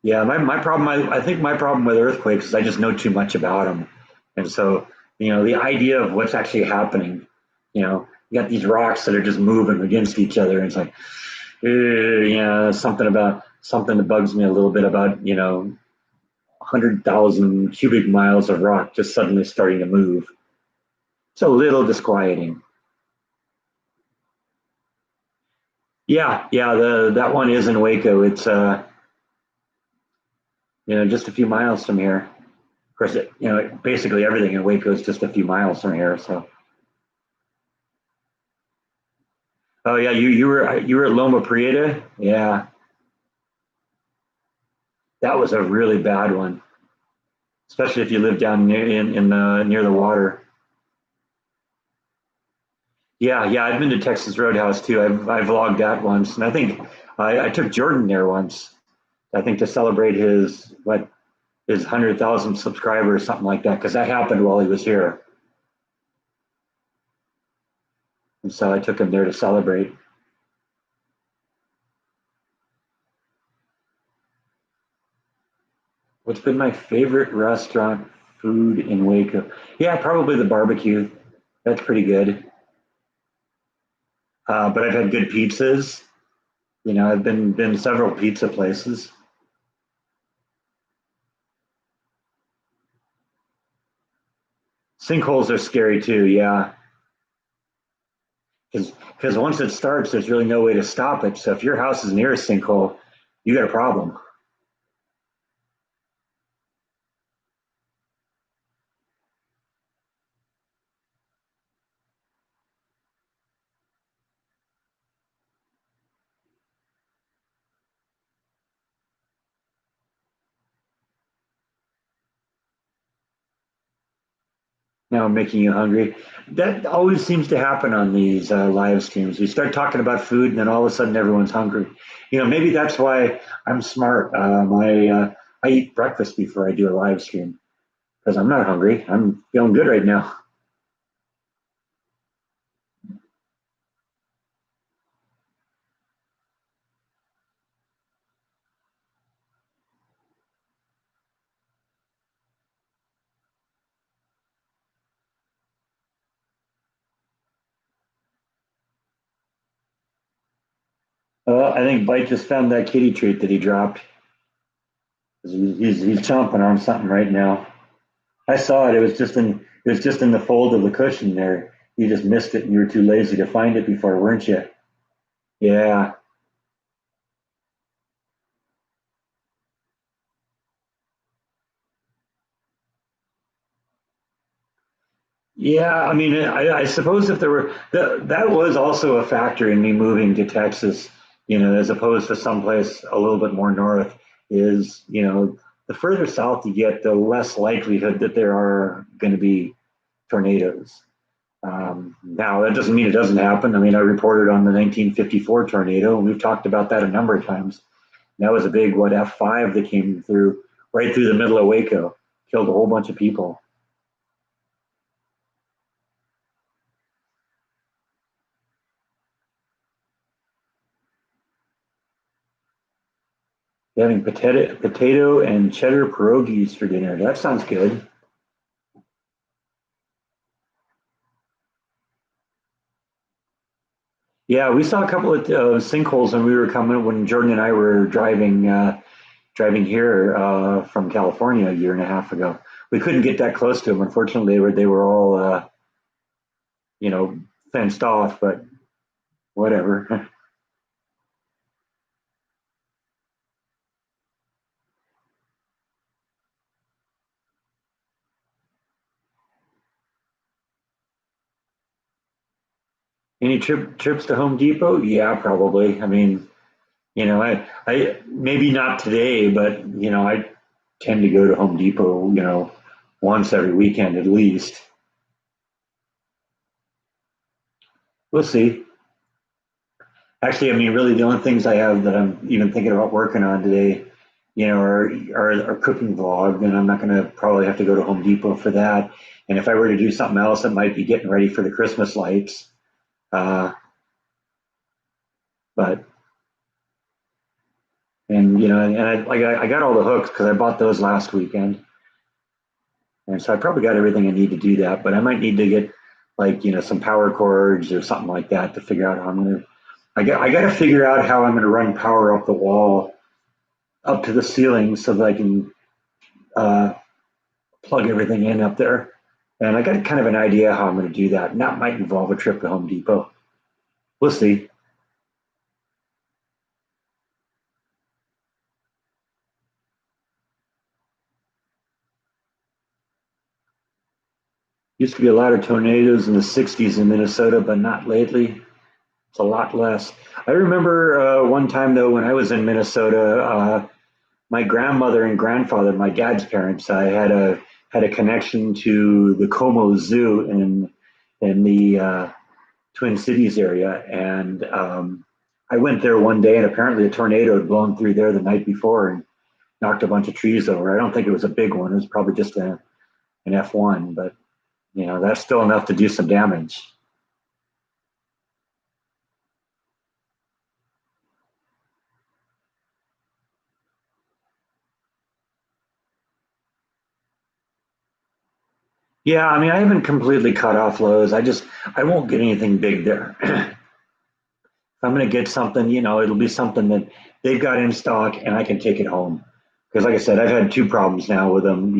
Yeah, my problem, I think my problem with earthquakes is I just know too much about them. And so, the idea of what's actually happening, you got these rocks that are just moving against each other. And it's like, something that bugs me a little bit about, 100,000 cubic miles of rock just suddenly starting to move. It's a little disquieting. Yeah, yeah, that one is in Waco. It's, just a few miles from here. Of course, basically everything in Waco is just a few miles from here. So, oh yeah, you were at Loma Prieta. Yeah, that was a really bad one, especially if you live down near the water. Yeah, yeah, I've been to Texas Roadhouse too. I've vlogged that once, and I think I took Jordan there once. I think to celebrate his 100,000 subscribers, something like that, because that happened while he was here. And so I took him there to celebrate. What's been my favorite restaurant food in Waco? Yeah, probably the barbecue. That's pretty good. But I've had good pizzas. I've been several pizza places. Sinkholes are scary too. Yeah, because once it starts, there's really no way to stop it. So if your house is near a sinkhole, you got a problem. Now I'm making you hungry. That always seems to happen on these live streams. We start talking about food, and then all of a sudden everyone's hungry. Maybe that's why I'm smart. I eat breakfast before I do a live stream because I'm not hungry. I'm feeling good right now. I think Bite just found that kitty treat that he dropped. He's chomping on something right now. I saw it. It was just in the fold of the cushion there. You just missed it, and you were too lazy to find it before, weren't you? Yeah, yeah. I mean, I suppose if there were that was also a factor in me moving to Texas. As opposed to someplace a little bit more north. Is the further south you get, the less likelihood that there are going to be tornadoes. Now, that doesn't mean it doesn't happen. I mean, I reported on the 1954 tornado, and we've talked about that a number of times. That was a big, what, F5 that came through right through the middle of Waco, killed a whole bunch of people. Having potato and cheddar pierogies for dinner. That sounds good. Yeah, we saw a couple of sinkholes when we were coming when Jordan and I were driving here from California a year and a half ago. We couldn't get that close to them. Unfortunately, they were all you know fenced off, but whatever. Any trips to Home Depot? Yeah, probably. I mean, I maybe not today, but I tend to go to Home Depot, once every weekend at least. We'll see. Actually, I mean, really, the only things I have that I'm even thinking about working on today, are cooking vlog, and I'm not going to probably have to go to Home Depot for that. And if I were to do something else, it might be getting ready for the Christmas lights. Uh, but I got all the hooks because I bought those last weekend. And so I probably got everything I need to do that, but I might need to get like, some power cords or something like that to figure out how I'm gonna I got to figure out how I'm gonna run power up the wall up to the ceiling so that I can uh, plug everything in up there. And I got kind of an idea how I'm gonna do that. And that might involve a trip to Home Depot. We'll see. Used to be a lot of tornadoes in the 60s in Minnesota, but not lately. It's a lot less. I remember one time though when I was in Minnesota, my grandmother and grandfather, my dad's parents, I had a connection to the Como Zoo in the Twin Cities area, and I went there one day, and apparently a tornado had blown through there the night before and knocked a bunch of trees over. I don't think it was a big one; it was probably just an F1, but that's still enough to do some damage. Yeah, I mean, I haven't completely cut off Lowe's. I won't get anything big there. If I'm going to get something, it'll be something that they've got in stock and I can take it home. Because, like I said, I've had two problems now with them.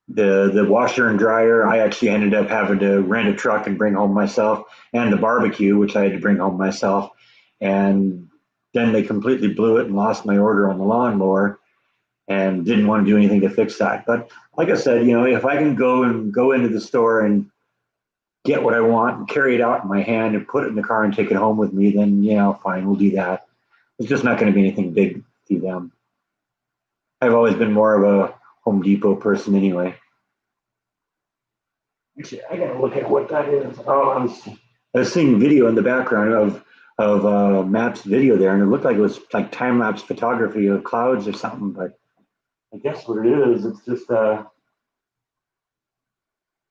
The washer and dryer, I actually ended up having to rent a truck and bring home myself, and the barbecue, which I had to bring home myself. And then they completely blew it and lost my order on the lawnmower and didn't want to do anything to fix that. But like I said, if I can go into the store and get what I want and carry it out in my hand and put it in the car and take it home with me, then fine, we'll do that. It's just not going to be anything big to them. I've always been more of a Home Depot person anyway. Actually, I gotta look at what that is. Oh, I was seeing video in the background of Matt's video there, and it looked like it was like time lapse photography of clouds or something. But I guess what it is, it's just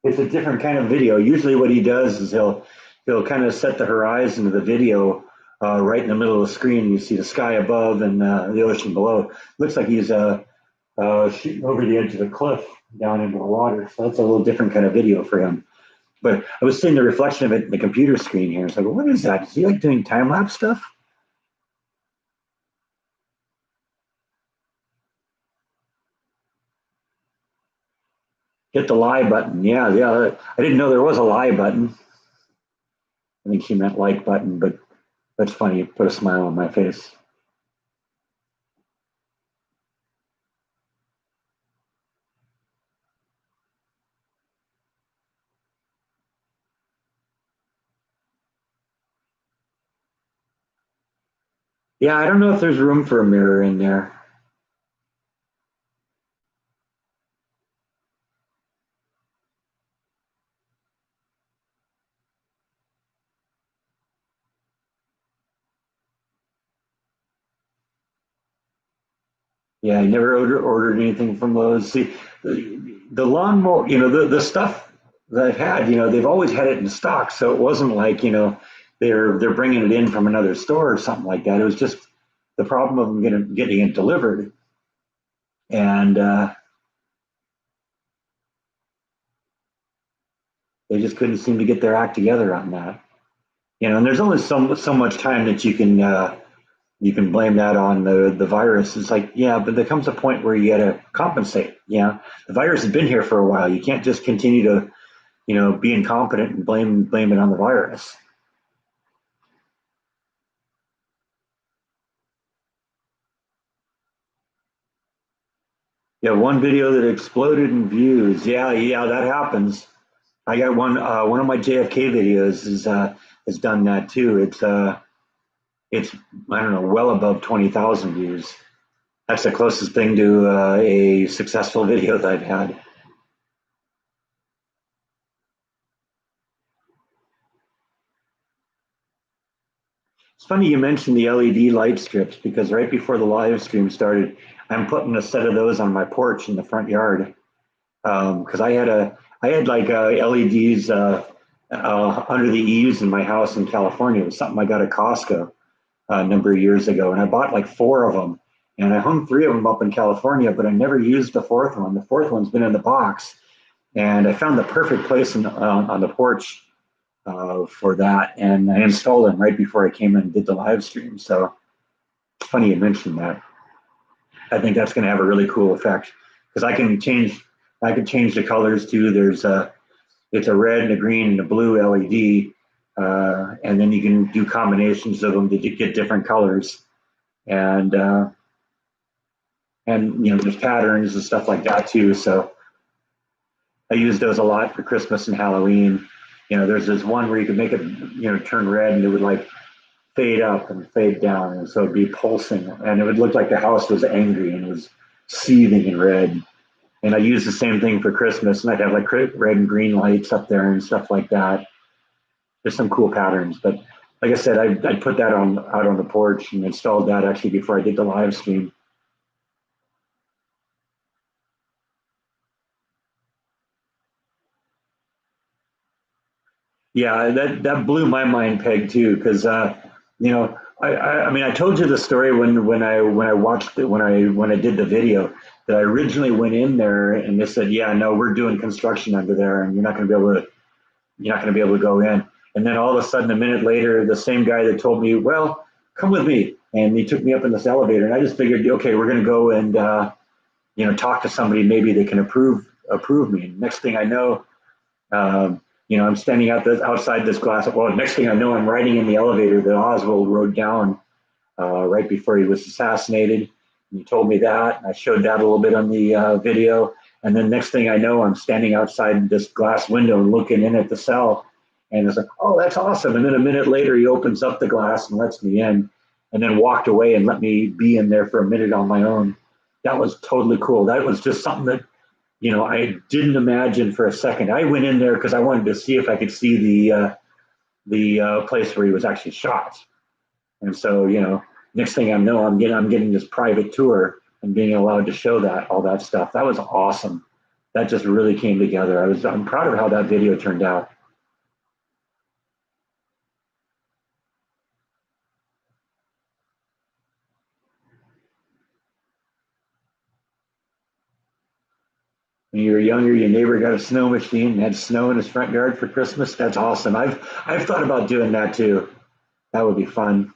it's a different kind of video. Usually, what he does is he'll kind of set the horizon of the video right in the middle of the screen. You see the sky above and the ocean below. Looks like he's shooting over the edge of the cliff down into the water. So that's a little different kind of video for him. But I was seeing the reflection of it in the computer screen here. It's like, what is that? Is he like doing time lapse stuff? Hit the lie button. Yeah, yeah. I didn't know there was a lie button. I think she meant like button, but that's funny. It put a smile on my face. Yeah, I don't know if there's room for a mirror in there. Yeah, I never ordered anything from Lowe's. See, the lawnmower, the stuff that I've had, they've always had it in stock. So it wasn't like, they're bringing it in from another store or something like that. It was just the problem of them getting it delivered. And they just couldn't seem to get their act together on that. And there's only so much time that you can blame that on the virus. It's like, yeah, but there comes a point where you got to compensate. Yeah, the virus has been here for a while. You can't just continue to be incompetent and blame it on the virus. Yeah, one video that exploded in views. Yeah, yeah, that happens. I got one of my JFK videos is has done that too. It's I don't know, well above 20,000 views. That's the closest thing to a successful video that I've had. It's funny you mentioned the LED light strips because right before the live stream started, I'm putting a set of those on my porch in the front yard because I had like LEDs under the eaves in my house in California. It was something I got at Costco a number of years ago, and I bought like four of them, and I hung three of them up in California, but I never used the fourth one. The fourth one's been in the box, and I found the perfect place on the porch for that, and I installed them right before I came in and did the live stream. So it's funny you mentioned that. I think that's going to have a really cool effect because I can change the colors too. It's a red and a green and a blue LED, and then you can do combinations of them to get different colors. And there's patterns and stuff like that too. So I use those a lot for Christmas and Halloween. There's this one where you could make it turn red and it would like fade up and fade down, and so it'd be pulsing, and it would look like the house was angry and was seething in red. And I use the same thing for Christmas, and I'd have like red and green lights up there and stuff like that. There's some cool patterns, but like I said, I put that on out on the porch and installed that actually before I did the live stream. Yeah, that blew my mind, Peg, too, because I mean, I told you the story when I watched it when I did the video. that I originally went in there and they said, yeah, no, we're doing construction under there and you're not going to be able to go in. And then all of a sudden, a minute later, the same guy that told me, well, come with me. And he took me up in this elevator. And I just figured, okay, we're going to go and, talk to somebody. Maybe they can approve me. And next thing I know, I'm standing outside this glass. Well, next thing I know, I'm riding in the elevator that Oswald rode down right before he was assassinated. And he told me that. And I showed that a little bit on the video. And then next thing I know, I'm standing outside this glass window and looking in at the cell. And it's like, oh, that's awesome. And then a minute later, he opens up the glass and lets me in, and then walked away and let me be in there for a minute on my own. That was totally cool. That was just something that, I didn't imagine for a second. I went in there because I wanted to see if I could see the place where he was actually shot. And so, next thing I know, I'm getting this private tour and being allowed to show all that stuff. That was awesome. That just really came together. I'm proud of how that video turned out. When you were younger, your neighbor got a snow machine and had snow in his front yard for Christmas. That's awesome. I've thought about doing that too. That would be fun.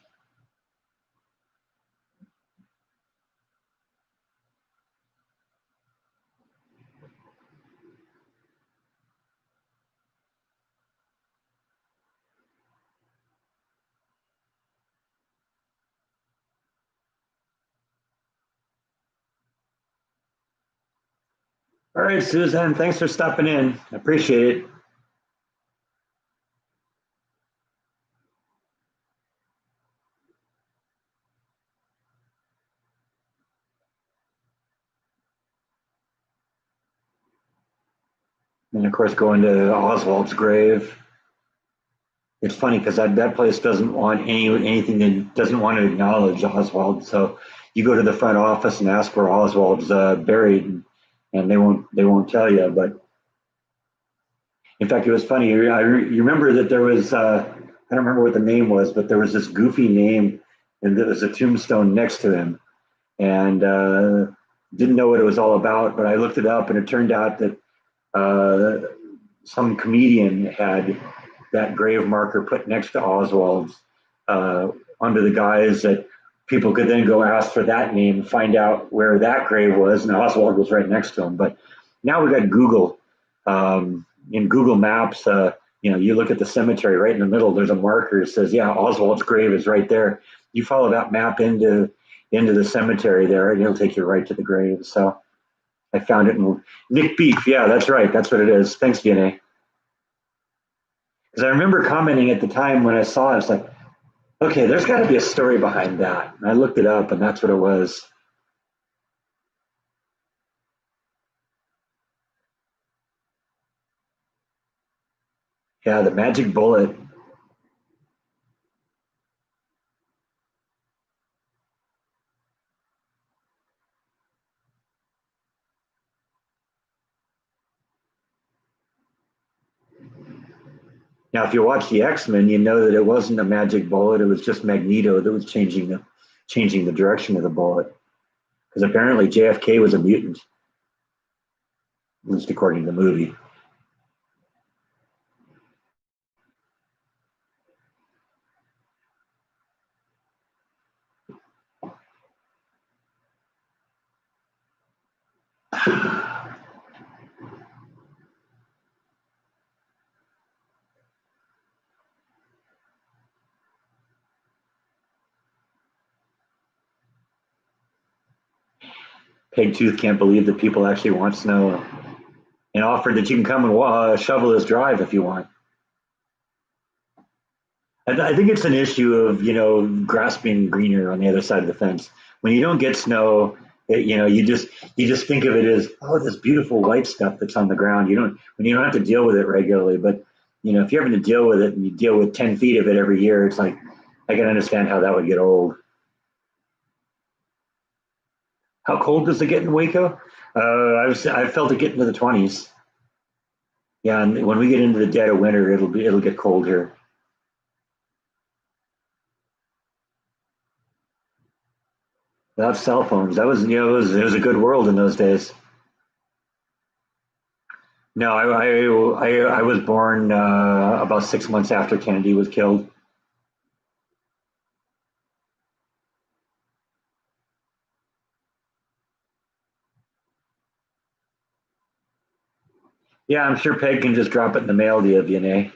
All right, Suzanne, thanks for stopping in. I appreciate it. And of course, going to Oswald's grave. It's funny because that place doesn't want anything that doesn't want to acknowledge Oswald. So you go to the front office and ask where Oswald's buried, and they won't tell you. But in fact, it was funny. You remember that there was I don't remember what the name was, but there was this goofy name, and there was a tombstone next to him, and didn't know what it was all about. But I looked it up, and it turned out that some comedian had that grave marker put next to Oswald's under the guise that people could then go ask for that name, find out where that grave was, and Oswald was right next to him. But now we've got Google. In Google Maps, you look at the cemetery right in the middle. There's a marker that says, "Yeah, Oswald's grave is right there." You follow that map into the cemetery there, and it'll take you right to the grave. So I found it in Nick Beef. Yeah, that's right. That's what it is. Thanks, DNA. Because I remember commenting at the time when I saw it, it's like, okay, there's got to be a story behind that. And I looked it up, and that's what it was. Yeah, the magic bullet. Now, if you watch the X-Men, you know that it wasn't a magic bullet. It was just Magneto that was changing the direction of the bullet. Because apparently JFK was a mutant, at least according to the movie. Pegtooth can't believe that people actually want snow, and offered that you can come and shovel his drive if you want. I think it's an issue of grass being greener on the other side of the fence. When you don't get snow, you just think of it as, oh, this beautiful white stuff that's on the ground. You don't have to deal with it regularly. But if you're having to deal with it and you deal with 10 feet of it every year, it's like I can understand how that would get old. How cold does it get in Waco? I've felt it get into the 20s. Yeah, and when we get into the dead of winter, it'll get cold here. without cell phones. That was, it was a good world in those days. No, I was born about 6 months after Kennedy was killed. Yeah, I'm sure Peg can just drop it in the mail to you, DNA.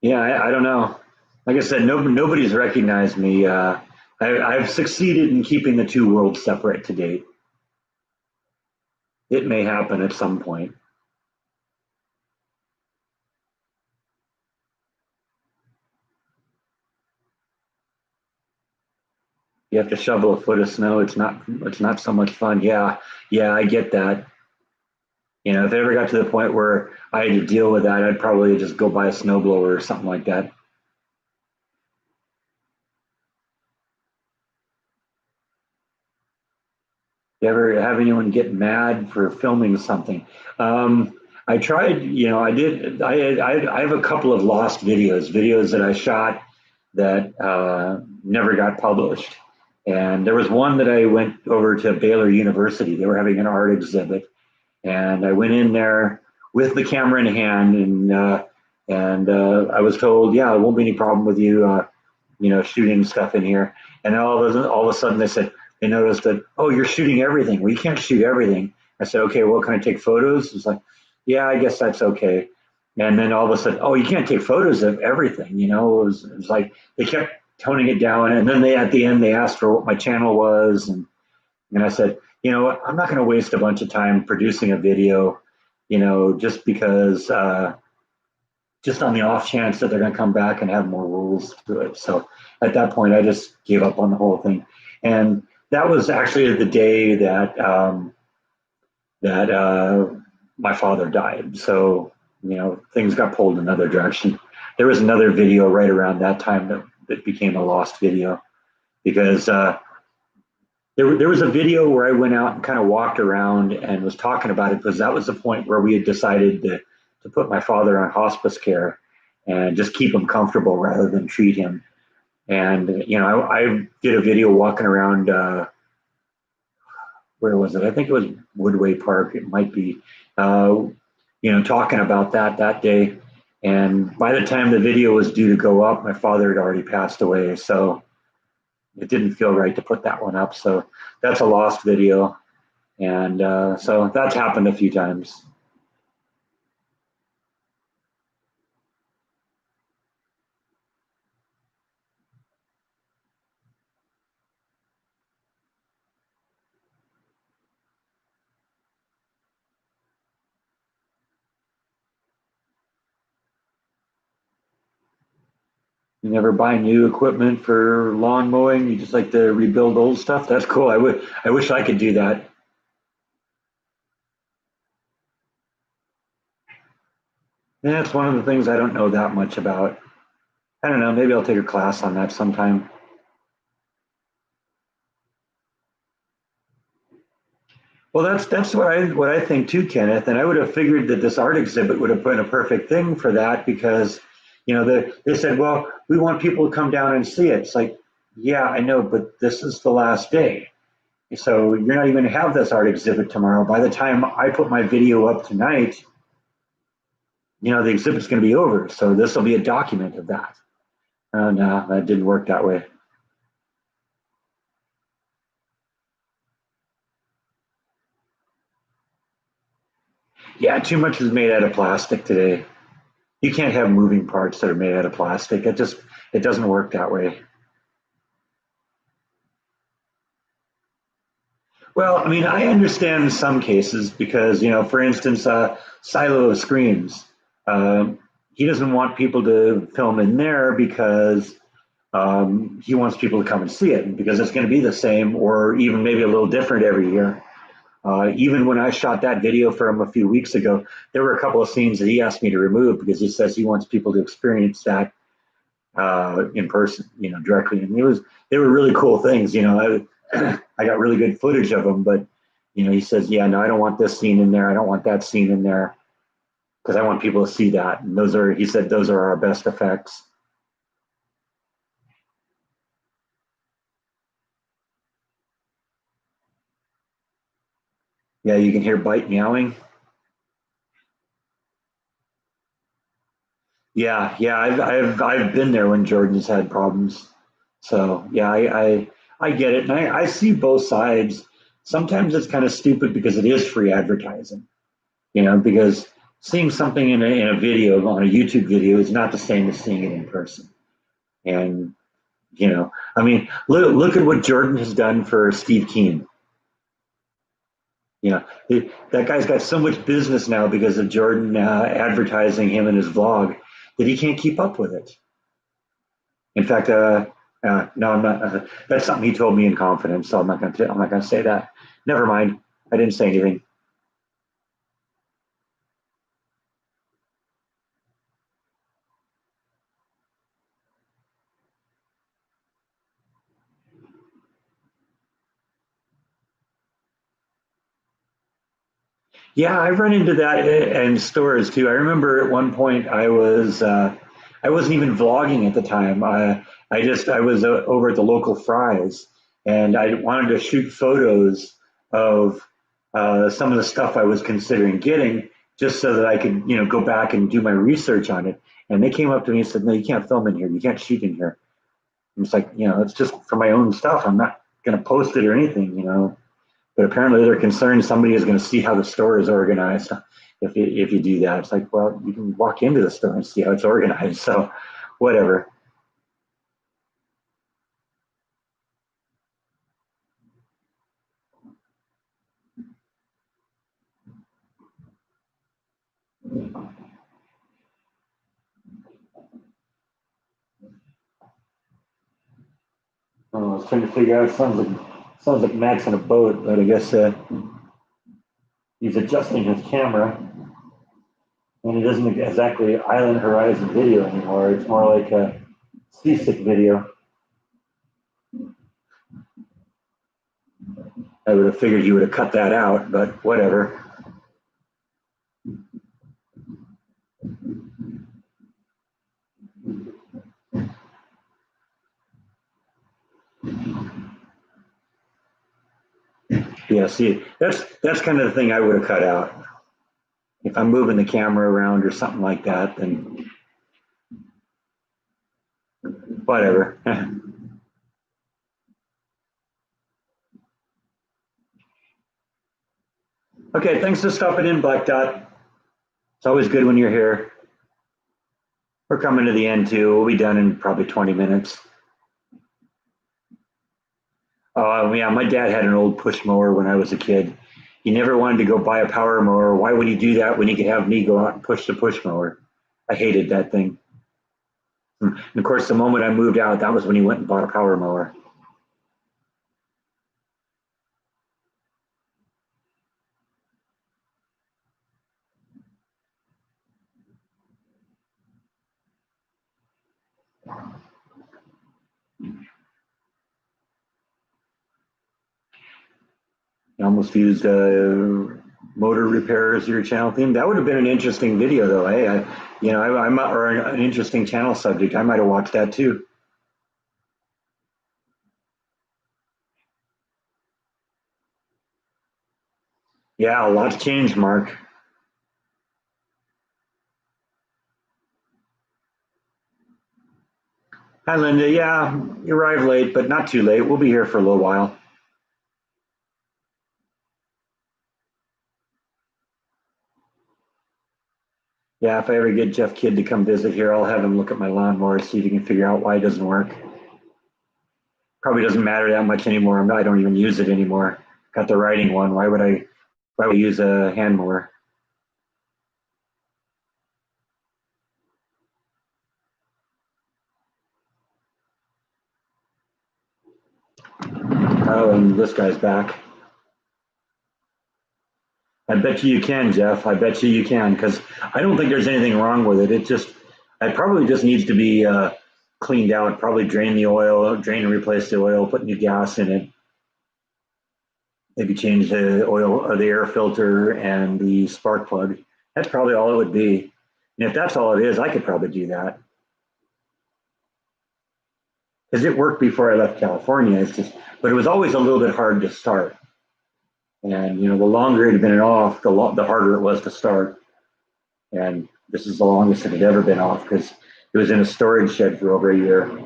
Yeah, I don't know. Like I said, nobody's recognized me. I've succeeded in keeping the two worlds separate to date. It may happen at some point. You have to shovel a foot of snow. It's not so much fun. Yeah, yeah, I get that. If it ever got to the point where I had to deal with that, I'd probably just go buy a snowblower or something like that. You ever have anyone get mad for filming something? I tried, I did, I have a couple of lost videos that I shot that never got published. And there was one that I went over to Baylor University. They were having an art exhibit, and I went in there with the camera in hand, and I was told, yeah, there won't be any problem with you, shooting stuff in here. And all of a sudden they noticed that, oh, you're shooting everything. Well, you can't shoot everything. I said, okay, well, can I take photos? It's like, yeah, I guess that's okay. And then all of a sudden, oh, you can't take photos of everything. It was like they kept toning it down. And then at the end, they asked for what my channel was. And I said, I'm not going to waste a bunch of time producing a video, just because, just on the off chance that they're going to come back and have more rules to it. So at that point, I just gave up on the whole thing. And that was actually the day that my father died. So things got pulled in another direction. There was another video right around that time that became a lost video because there was a video where I went out and kind of walked around and was talking about it because that was the point where we had decided to put my father on hospice care and just keep him comfortable rather than treat him. And I did a video walking around. Where was it? I think it was Woodway Park. It might be. Talking about that day. And by the time the video was due to go up, my father had already passed away. So it didn't feel right to put that one up. So that's a lost video. And so that's happened a few times. You never buy new equipment for lawn mowing. You just like to rebuild old stuff. That's cool. I wish I could do that. And that's one of the things I don't know that much about. I don't know. Maybe I'll take a class on that sometime. Well, that's what I think too, Kenneth. And I would have figured that this art exhibit would have been a perfect thing for that because, they said, well, we want people to come down and see it. It's like, yeah, I know, but this is the last day. So you're not even going to have this art exhibit tomorrow. By the time I put my video up tonight, the exhibit's going to be over. So this will be a document of that. No, that didn't work that way. Yeah, too much is made out of plastic today. You can't have moving parts that are made out of plastic. It doesn't work that way. Well, I mean, I understand in some cases because, for instance, Silo Screams, he doesn't want people to film in there because he wants people to come and see it because it's going to be the same or even maybe a little different every year. Even when I shot that video for him a few weeks ago, there were a couple of scenes that he asked me to remove because he says he wants people to experience that in person, directly. And they were really cool things. I got really good footage of them, but You know, he says, yeah, no, I don't want this scene in there. I don't want that scene in there because I want people to see that. And those are, he said, those are our best effects. Yeah, you can hear Bite meowing. Yeah, yeah, I've been there when Jordan's had problems. So yeah, I get it, and I see both sides. Sometimes it's kind of stupid because it is free advertising, you know, because seeing something in a video on a YouTube video is not the same as seeing it in person. And you know, I mean, look at what Jordan has done for Steve Keen. You know, that guy's got so much business now because of Jordan advertising him in his vlog that he can't keep up with it. In fact, no, I'm not. That's something he told me in confidence, so I'm not going to. I'm not going to say that. Never mind. I didn't say anything. Yeah, I've run into that in stores too. I remember at one point I wasn't even vlogging at the time. I was over at the local Fry's, and I wanted to shoot photos of some of the stuff I was considering getting, just so that I could, you know, go back and do my research on it. And they came up to me and said, "No, you can't film in here. You can't shoot in here." And it's like, you know, it's just for my own stuff. I'm not going to post it or anything, you know. But apparently they're concerned somebody is going to see how the store is organized if you do that. It's like, well, you can walk into the store and see how it's organized. So whatever. I was trying to figure out. Sounds like Max on a boat, but I guess he's adjusting his camera, and it isn't exactly Island Horizon video anymore. It's more like a seasick video. I would have figured you would have cut that out, but whatever. Yeah, see, that's kind of the thing I would have cut out. If I'm moving the camera around or something like that, then whatever. Okay, thanks for stopping in, Black Dot. It's always good when you're here. We're coming to the end too. We'll be done in probably 20 minutes. Oh, yeah, my dad had an old push mower when I was a kid. He never wanted to go buy a power mower. Why would he do that when he could have me go out and push the push mower? I hated that thing. And of course, the moment I moved out, that was when he went and bought a power mower. I almost used motor repair as your channel theme. That would have been an interesting video, though. Hey, you know, I'm or an interesting channel subject. I might have watched that too. Yeah, a lot's changed, Mark. Hi, Linda. Yeah, you arrived late, but not too late. We'll be here for a little while. Yeah, if I ever get Jeff Kidd to come visit here, I'll have him look at my lawnmower, see if he can figure out why it doesn't work. Probably doesn't matter that much anymore. I don't even use it anymore. Got the riding one. Why would I use a hand mower? Oh, and this guy's back. I bet you can, Jeff. I bet you can, because I don't think there's anything wrong with it. It probably just needs to be cleaned out. Probably drain the oil, drain and replace the oil, put new gas in it. Maybe change the oil or the air filter and the spark plug. That's probably all it would be. And if that's all it is, I could probably do that because it worked before I left California. It's just, but it was always a little bit hard to start. And the longer it had been off, the harder it was to start. And this is the longest it had ever been off because it was in a storage shed for over a year.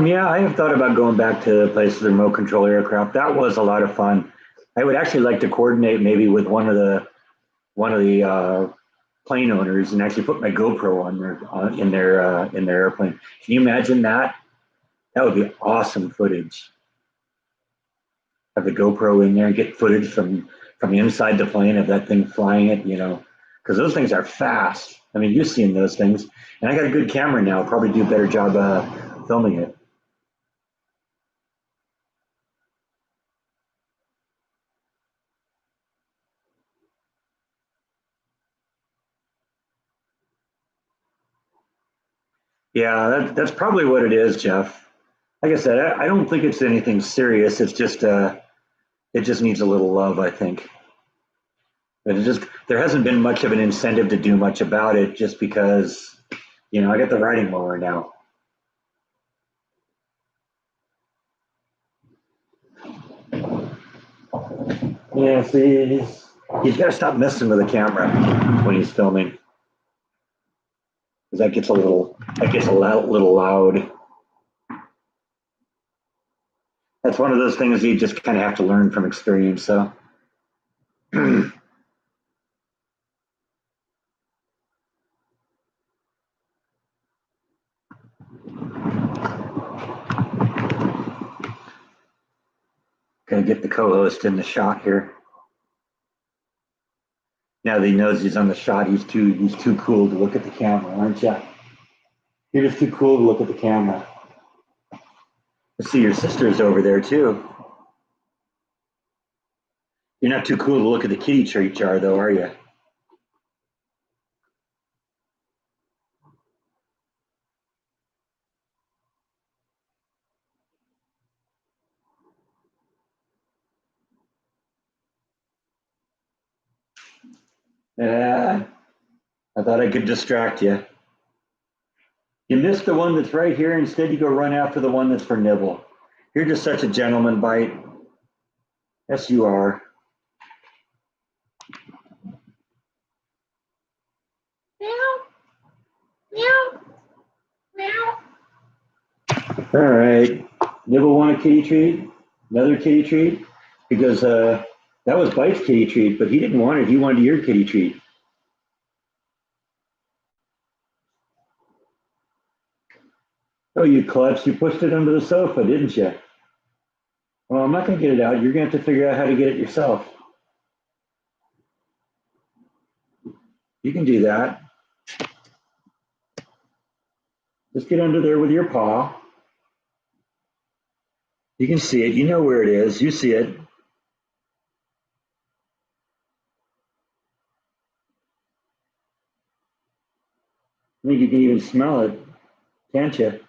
Yeah, I have thought about going back to places with remote control aircraft. That was a lot of fun. I would actually like to coordinate maybe with one of the plane owners and actually put my GoPro on their in their airplane. Can you imagine that? That would be awesome footage. Have the GoPro in there and get footage from inside the plane of that thing flying it. Because those things are fast. I mean, you've seen those things, and I got a good camera now. Probably do a better job filming it. Yeah, that's probably what it is, Jeff. Like I said, I don't think it's anything serious. It's just it just needs a little love, I think. But it just there hasn't been much of an incentive to do much about it, just because I got the riding mower now. Yeah, see, he's got to stop messing with the camera when he's filming, because that gets a little loud. That's one of those things you just kind of have to learn from experience. So, gotta get the co-host in the shot here. Now that he knows he's on the shot, he's too cool to look at the camera, aren't you? You're just too cool to look at the camera. I see your sister's over there too. You're not too cool to look at the kitty treat jar, though, are you? Yeah, I thought I could distract you. You missed the one that's right here. Instead, you go run after the one that's for nibble. You're just such a gentleman, Bite. Yes, you are. All right. Nibble want a kitty treat? Another kitty treat? Because that was Bite's kitty treat, but he didn't want it. He wanted your kitty treat. Oh, you klutz. You pushed it under the sofa, didn't you? Well, I'm not going to get it out. You're going to have to figure out how to get it yourself. You can do that. Just get under there with your paw. You can see it. You know where it is. You see it. I think you can even smell it, can't you?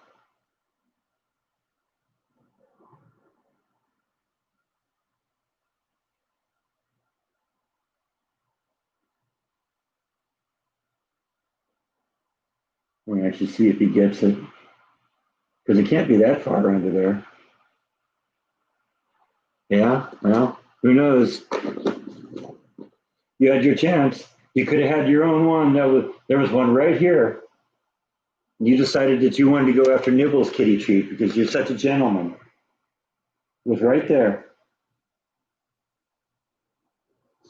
We actually see if he gets it, because it can't be that far under there. Yeah, well, who knows? You had your chance. You could have had your own one. There was one right here. You decided that you wanted to go after Nibble's kitty treat because you're such a gentleman. It was right there.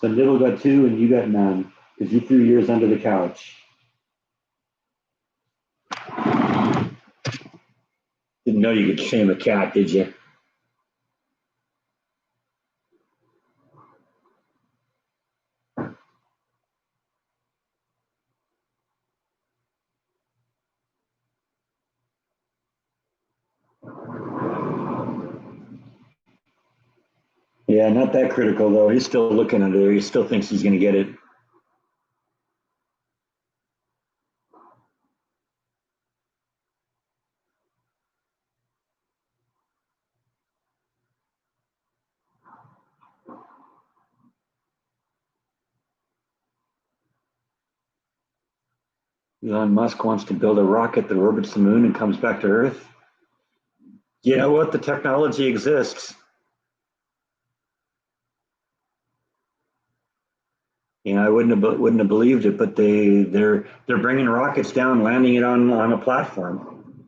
So Nibble got two and you got none because you threw yours under the couch. Didn't know you could shame a cat, did you? Yeah, not that critical though. He's still looking under there. He still thinks he's going to get it. Elon Musk wants to build a rocket that orbits the moon and comes back to Earth. You know what? The technology exists. You know, I wouldn't have believed it, but they're bringing rockets down, landing it on a platform.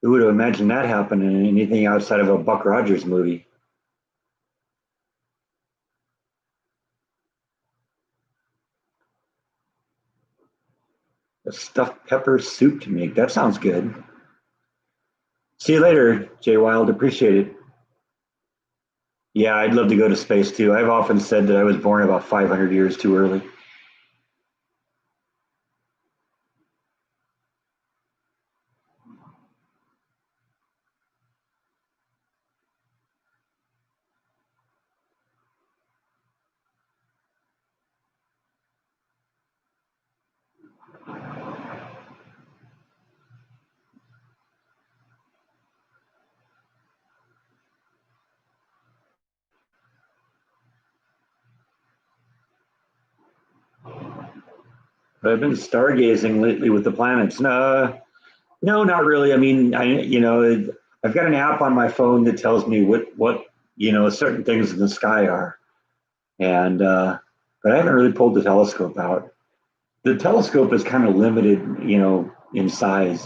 Who would have imagined that happened in anything outside of a Buck Rogers movie? A stuffed pepper soup to make. That sounds good. See you later, Jay Wild. Appreciate it. Yeah, I'd love to go to space too. I've often said that I was born about 500 years too early. But I've been stargazing lately with the planets. No, no, not really. I mean, I've got an app on my phone that tells me what certain things in the sky are, and but I haven't really pulled the telescope out. The telescope is kind of limited, in size.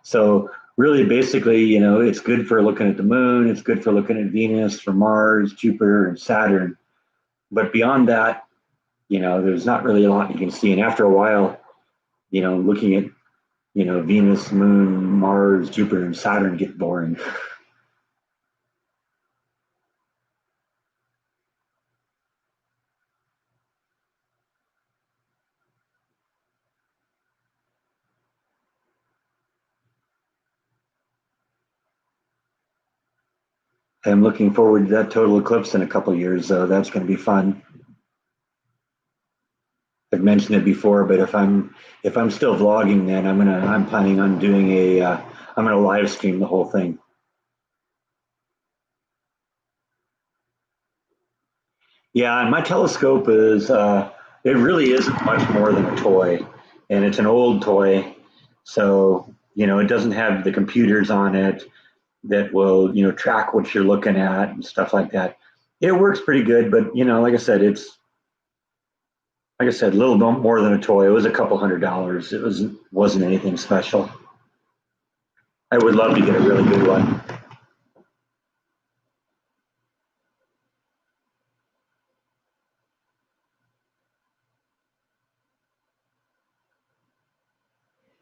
So really, basically, it's good for looking at the moon. It's good for looking at Venus, for Mars, Jupiter, and Saturn. But beyond that, there's not really a lot you can see. And after a while, looking at Venus, Moon, Mars, Jupiter, and Saturn get boring. I'm looking forward to that total eclipse in a couple of years, so that's going to be fun. I've mentioned it before, but if I'm still vlogging, then I'm planning on doing I'm gonna live stream the whole thing. Yeah, and my telescope is it really isn't much more than a toy, and it's an old toy, so it doesn't have the computers on it that will track what you're looking at and stuff like that. It works pretty good, but like I said, a little bit more than a toy. It was a couple $100. It wasn't anything special. I would love to get a really good one.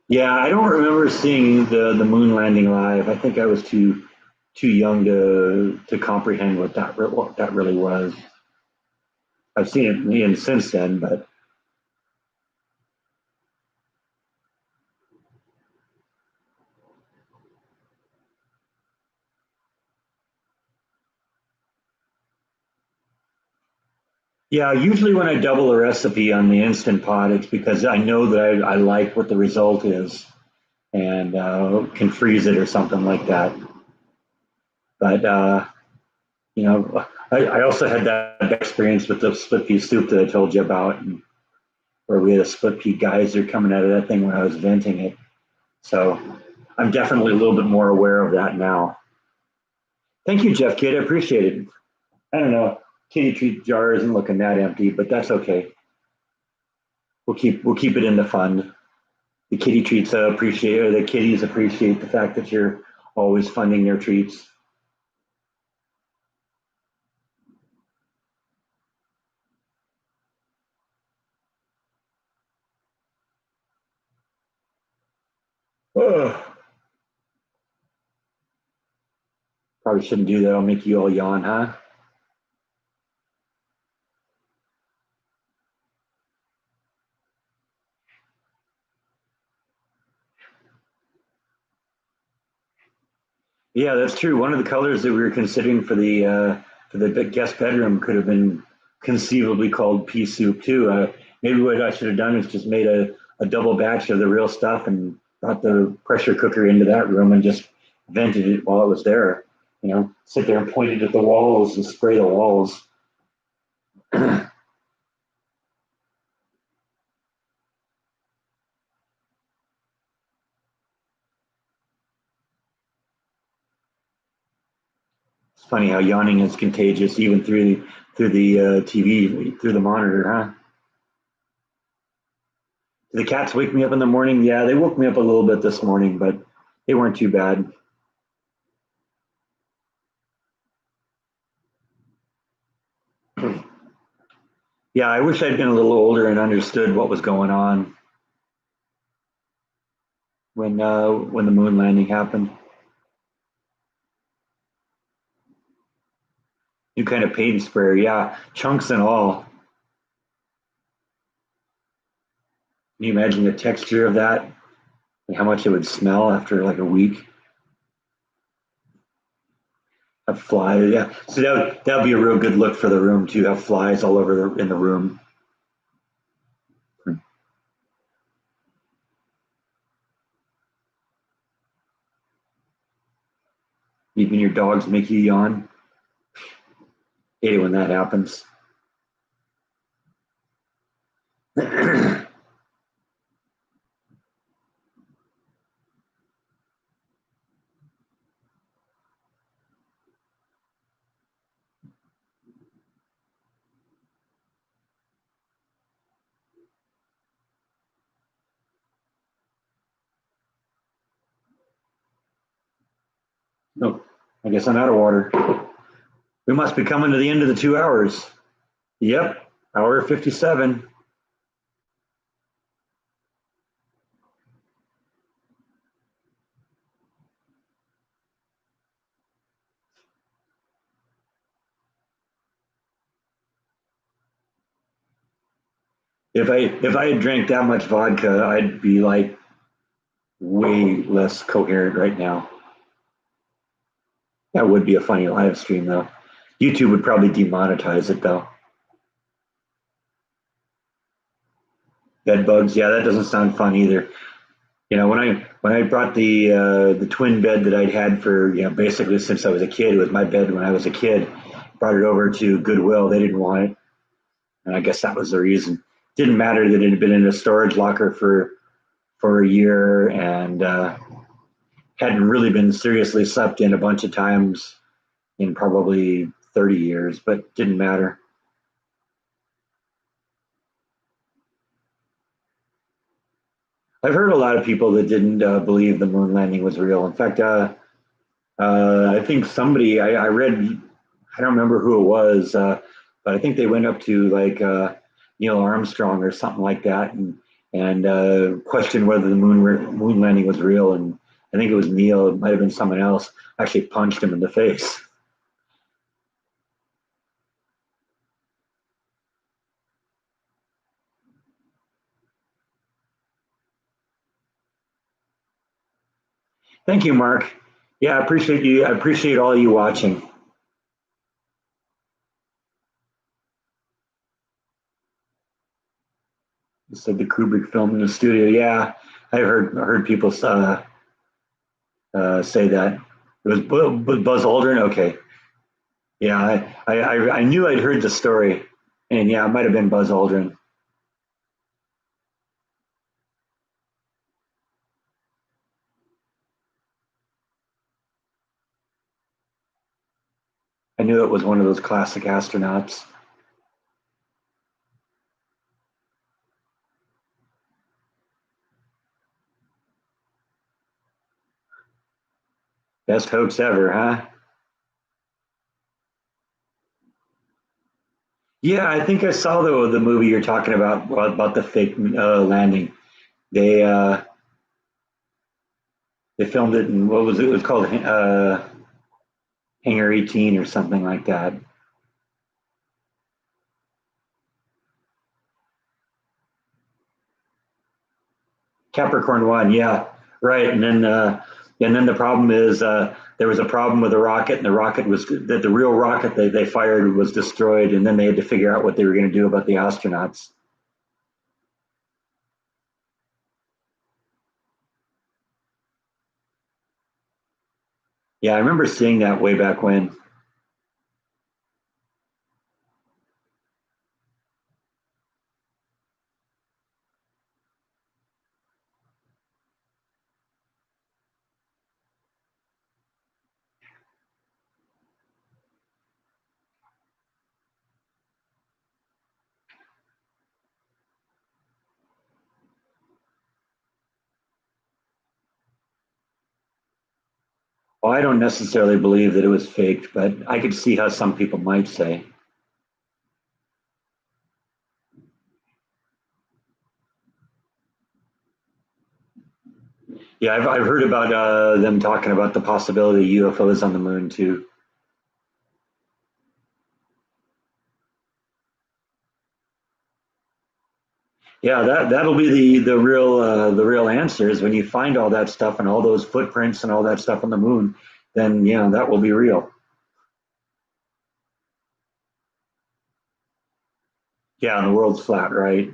Yeah, I don't remember seeing the moon landing live. I think I was too young to comprehend what that really was. I've seen it since then, but yeah, usually when I double a recipe on the Instant Pot, it's because I know that I like what the result is and can freeze it or something like that. But I also had that experience with the split pea soup that I told you about, where we had a split pea geyser coming out of that thing when I was venting it. So I'm definitely a little bit more aware of that now. Thank you, Jeff Kidd. I appreciate it. I don't know. Kitty treat jar isn't looking that empty, but that's okay. We'll keep it in the fund. The kitty treats appreciate, or the kitties appreciate the fact that you're always funding their treats. Ugh, probably shouldn't do that. I'll make you all yawn, huh? Yeah, that's true. One of the colors that we were considering for the the guest bedroom could have been conceivably called pea soup too. Maybe what I should have done is just made a double batch of the real stuff and brought the pressure cooker into that room and just vented it while it was there. Sit there and point it at the walls and spray the walls. It's funny how yawning is contagious even through the TV, through the monitor, huh? The cats wake me up in the morning. Yeah, they woke me up a little bit this morning, but they weren't too bad. Yeah, I wish I'd been a little older and understood what was going on when the moon landing happened. New kind of paint sprayer, yeah, chunks and all. Can you imagine the texture of that and how much it would smell after like a week? Have flies, yeah. So that'd be a real good look for the room too. Have flies all over in the room. Even your dogs make you yawn. Hate it when that happens. No, I guess I'm out of water. We must be coming to the end of the 2 hours. Yep, hour 57. If I had drank that much vodka, I'd be like way less coherent right now. That would be a funny live stream though. YouTube would probably demonetize it though. Bed bugs, yeah, that doesn't sound fun either. When I brought the twin bed that I'd had for basically since I was a kid, it was my bed when I was a kid. Brought it over to Goodwill. They didn't want it, and I guess that was the reason. Didn't matter that it had been in a storage locker for a year and hadn't really been seriously slept in a bunch of times in probably 30 years, but didn't matter. I've heard a lot of people that didn't believe the moon landing was real. In fact, I think somebody I read, I don't remember who it was, but I think they went up to like Neil Armstrong or something like that and questioned whether the moon landing was real. And I think it was Neil. It might have been someone else. Actually punched him in the face. Thank you, Mark. Yeah, I appreciate you. I appreciate all you watching. You said the Kubrick film in the studio. Yeah, I've heard people say that. It was Buzz Aldrin. Okay. Yeah, I knew I'd heard the story, and yeah, it might have been Buzz Aldrin. I knew it was one of those classic astronauts. Best hoax ever, huh? Yeah, I think I saw the movie you're talking about the fake landing. They uh, they filmed it in what was it? It was called Hangar 18 or something like that. Capricorn 1, yeah, right. And then And then the problem is there was a problem with the rocket, and the rocket was that the real rocket they fired was destroyed, and then they had to figure out what they were going to do about the astronauts. Yeah, I remember seeing that way back when. Well, I don't necessarily believe that it was faked, but I could see how some people might say. Yeah, I've heard about them talking about the possibility of UFOs on the moon too. Yeah, that'll be the real answer is when you find all that stuff and all those footprints and all that stuff on the moon, then that will be real. Yeah, and the world's flat, right?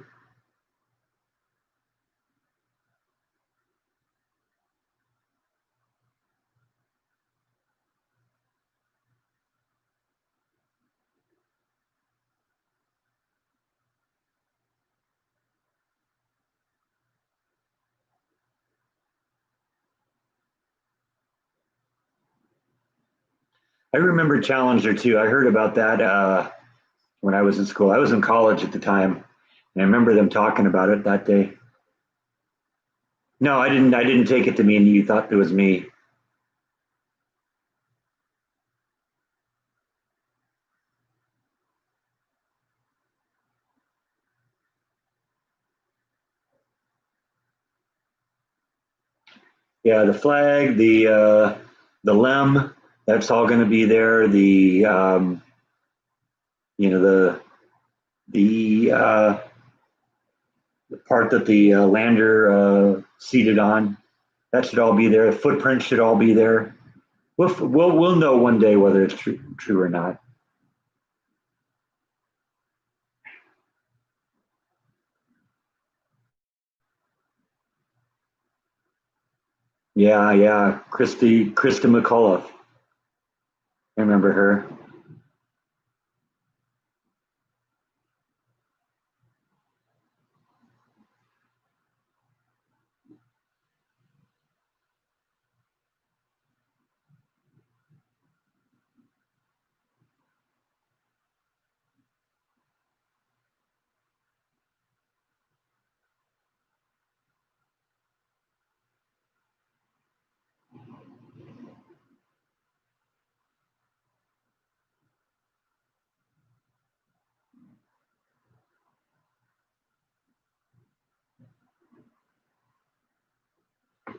I remember Challenger too. I heard about that when I was in school. I was in college at the time, and I remember them talking about it that day. No, I didn't. I didn't take it to mean you thought it was me. Yeah, the flag, the lem, that's all going to be there. You know the part that the lander seated on, that should all be there. The footprint should all be there. We'll know one day whether it's true or not. Yeah, yeah, Krista McCullough. I remember her.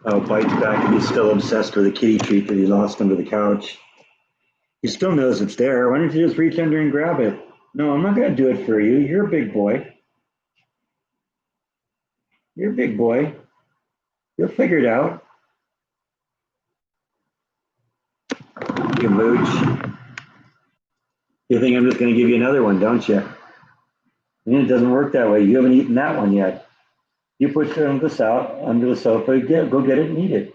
Oh, bites back and he's still obsessed with the kitty treat that he lost under the couch. He still knows it's there. Why don't you just reach under and grab it? No, I'm not going to do it for you. You're a big boy. You're a big boy. You'll figure it out. You mooch. You think I'm just going to give you another one, don't you? And it doesn't work that way. You haven't eaten that one yet. You put this out under the sofa. Go get it and eat it.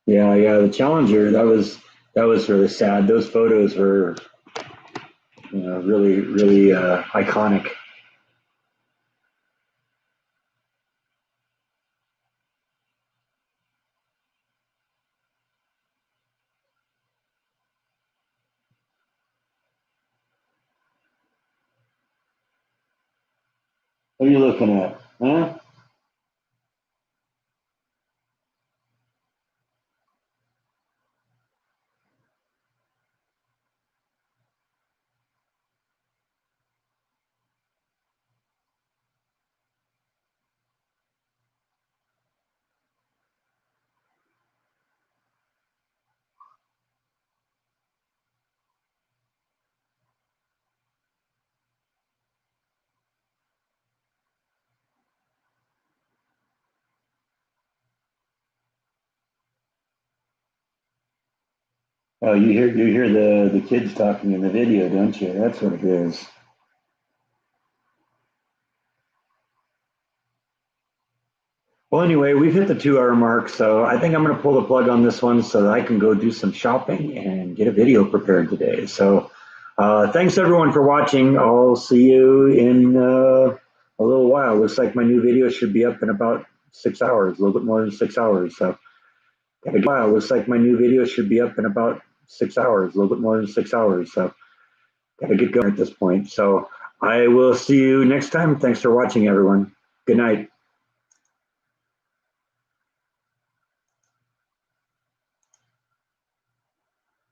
Yeah, yeah. The Challenger. That was really sad. Those photos were really really iconic. What are you looking at? Huh? Oh, you hear the kids talking in the video, don't you? That's what it is. Well, anyway, we've hit the 2 hour mark, so I think I'm going to pull the plug on this one so that I can go do some shopping and get a video prepared today. So, thanks everyone for watching. I'll see you in a little while. Looks like my new video should be up in about 6 hours, a little bit more than 6 hours. So, gotta get, wow, looks like my new video should be up in about 6 hours, a little bit more than 6 hours. So, gotta get going at this point. So, I will see you next time. Thanks for watching, everyone. Good night.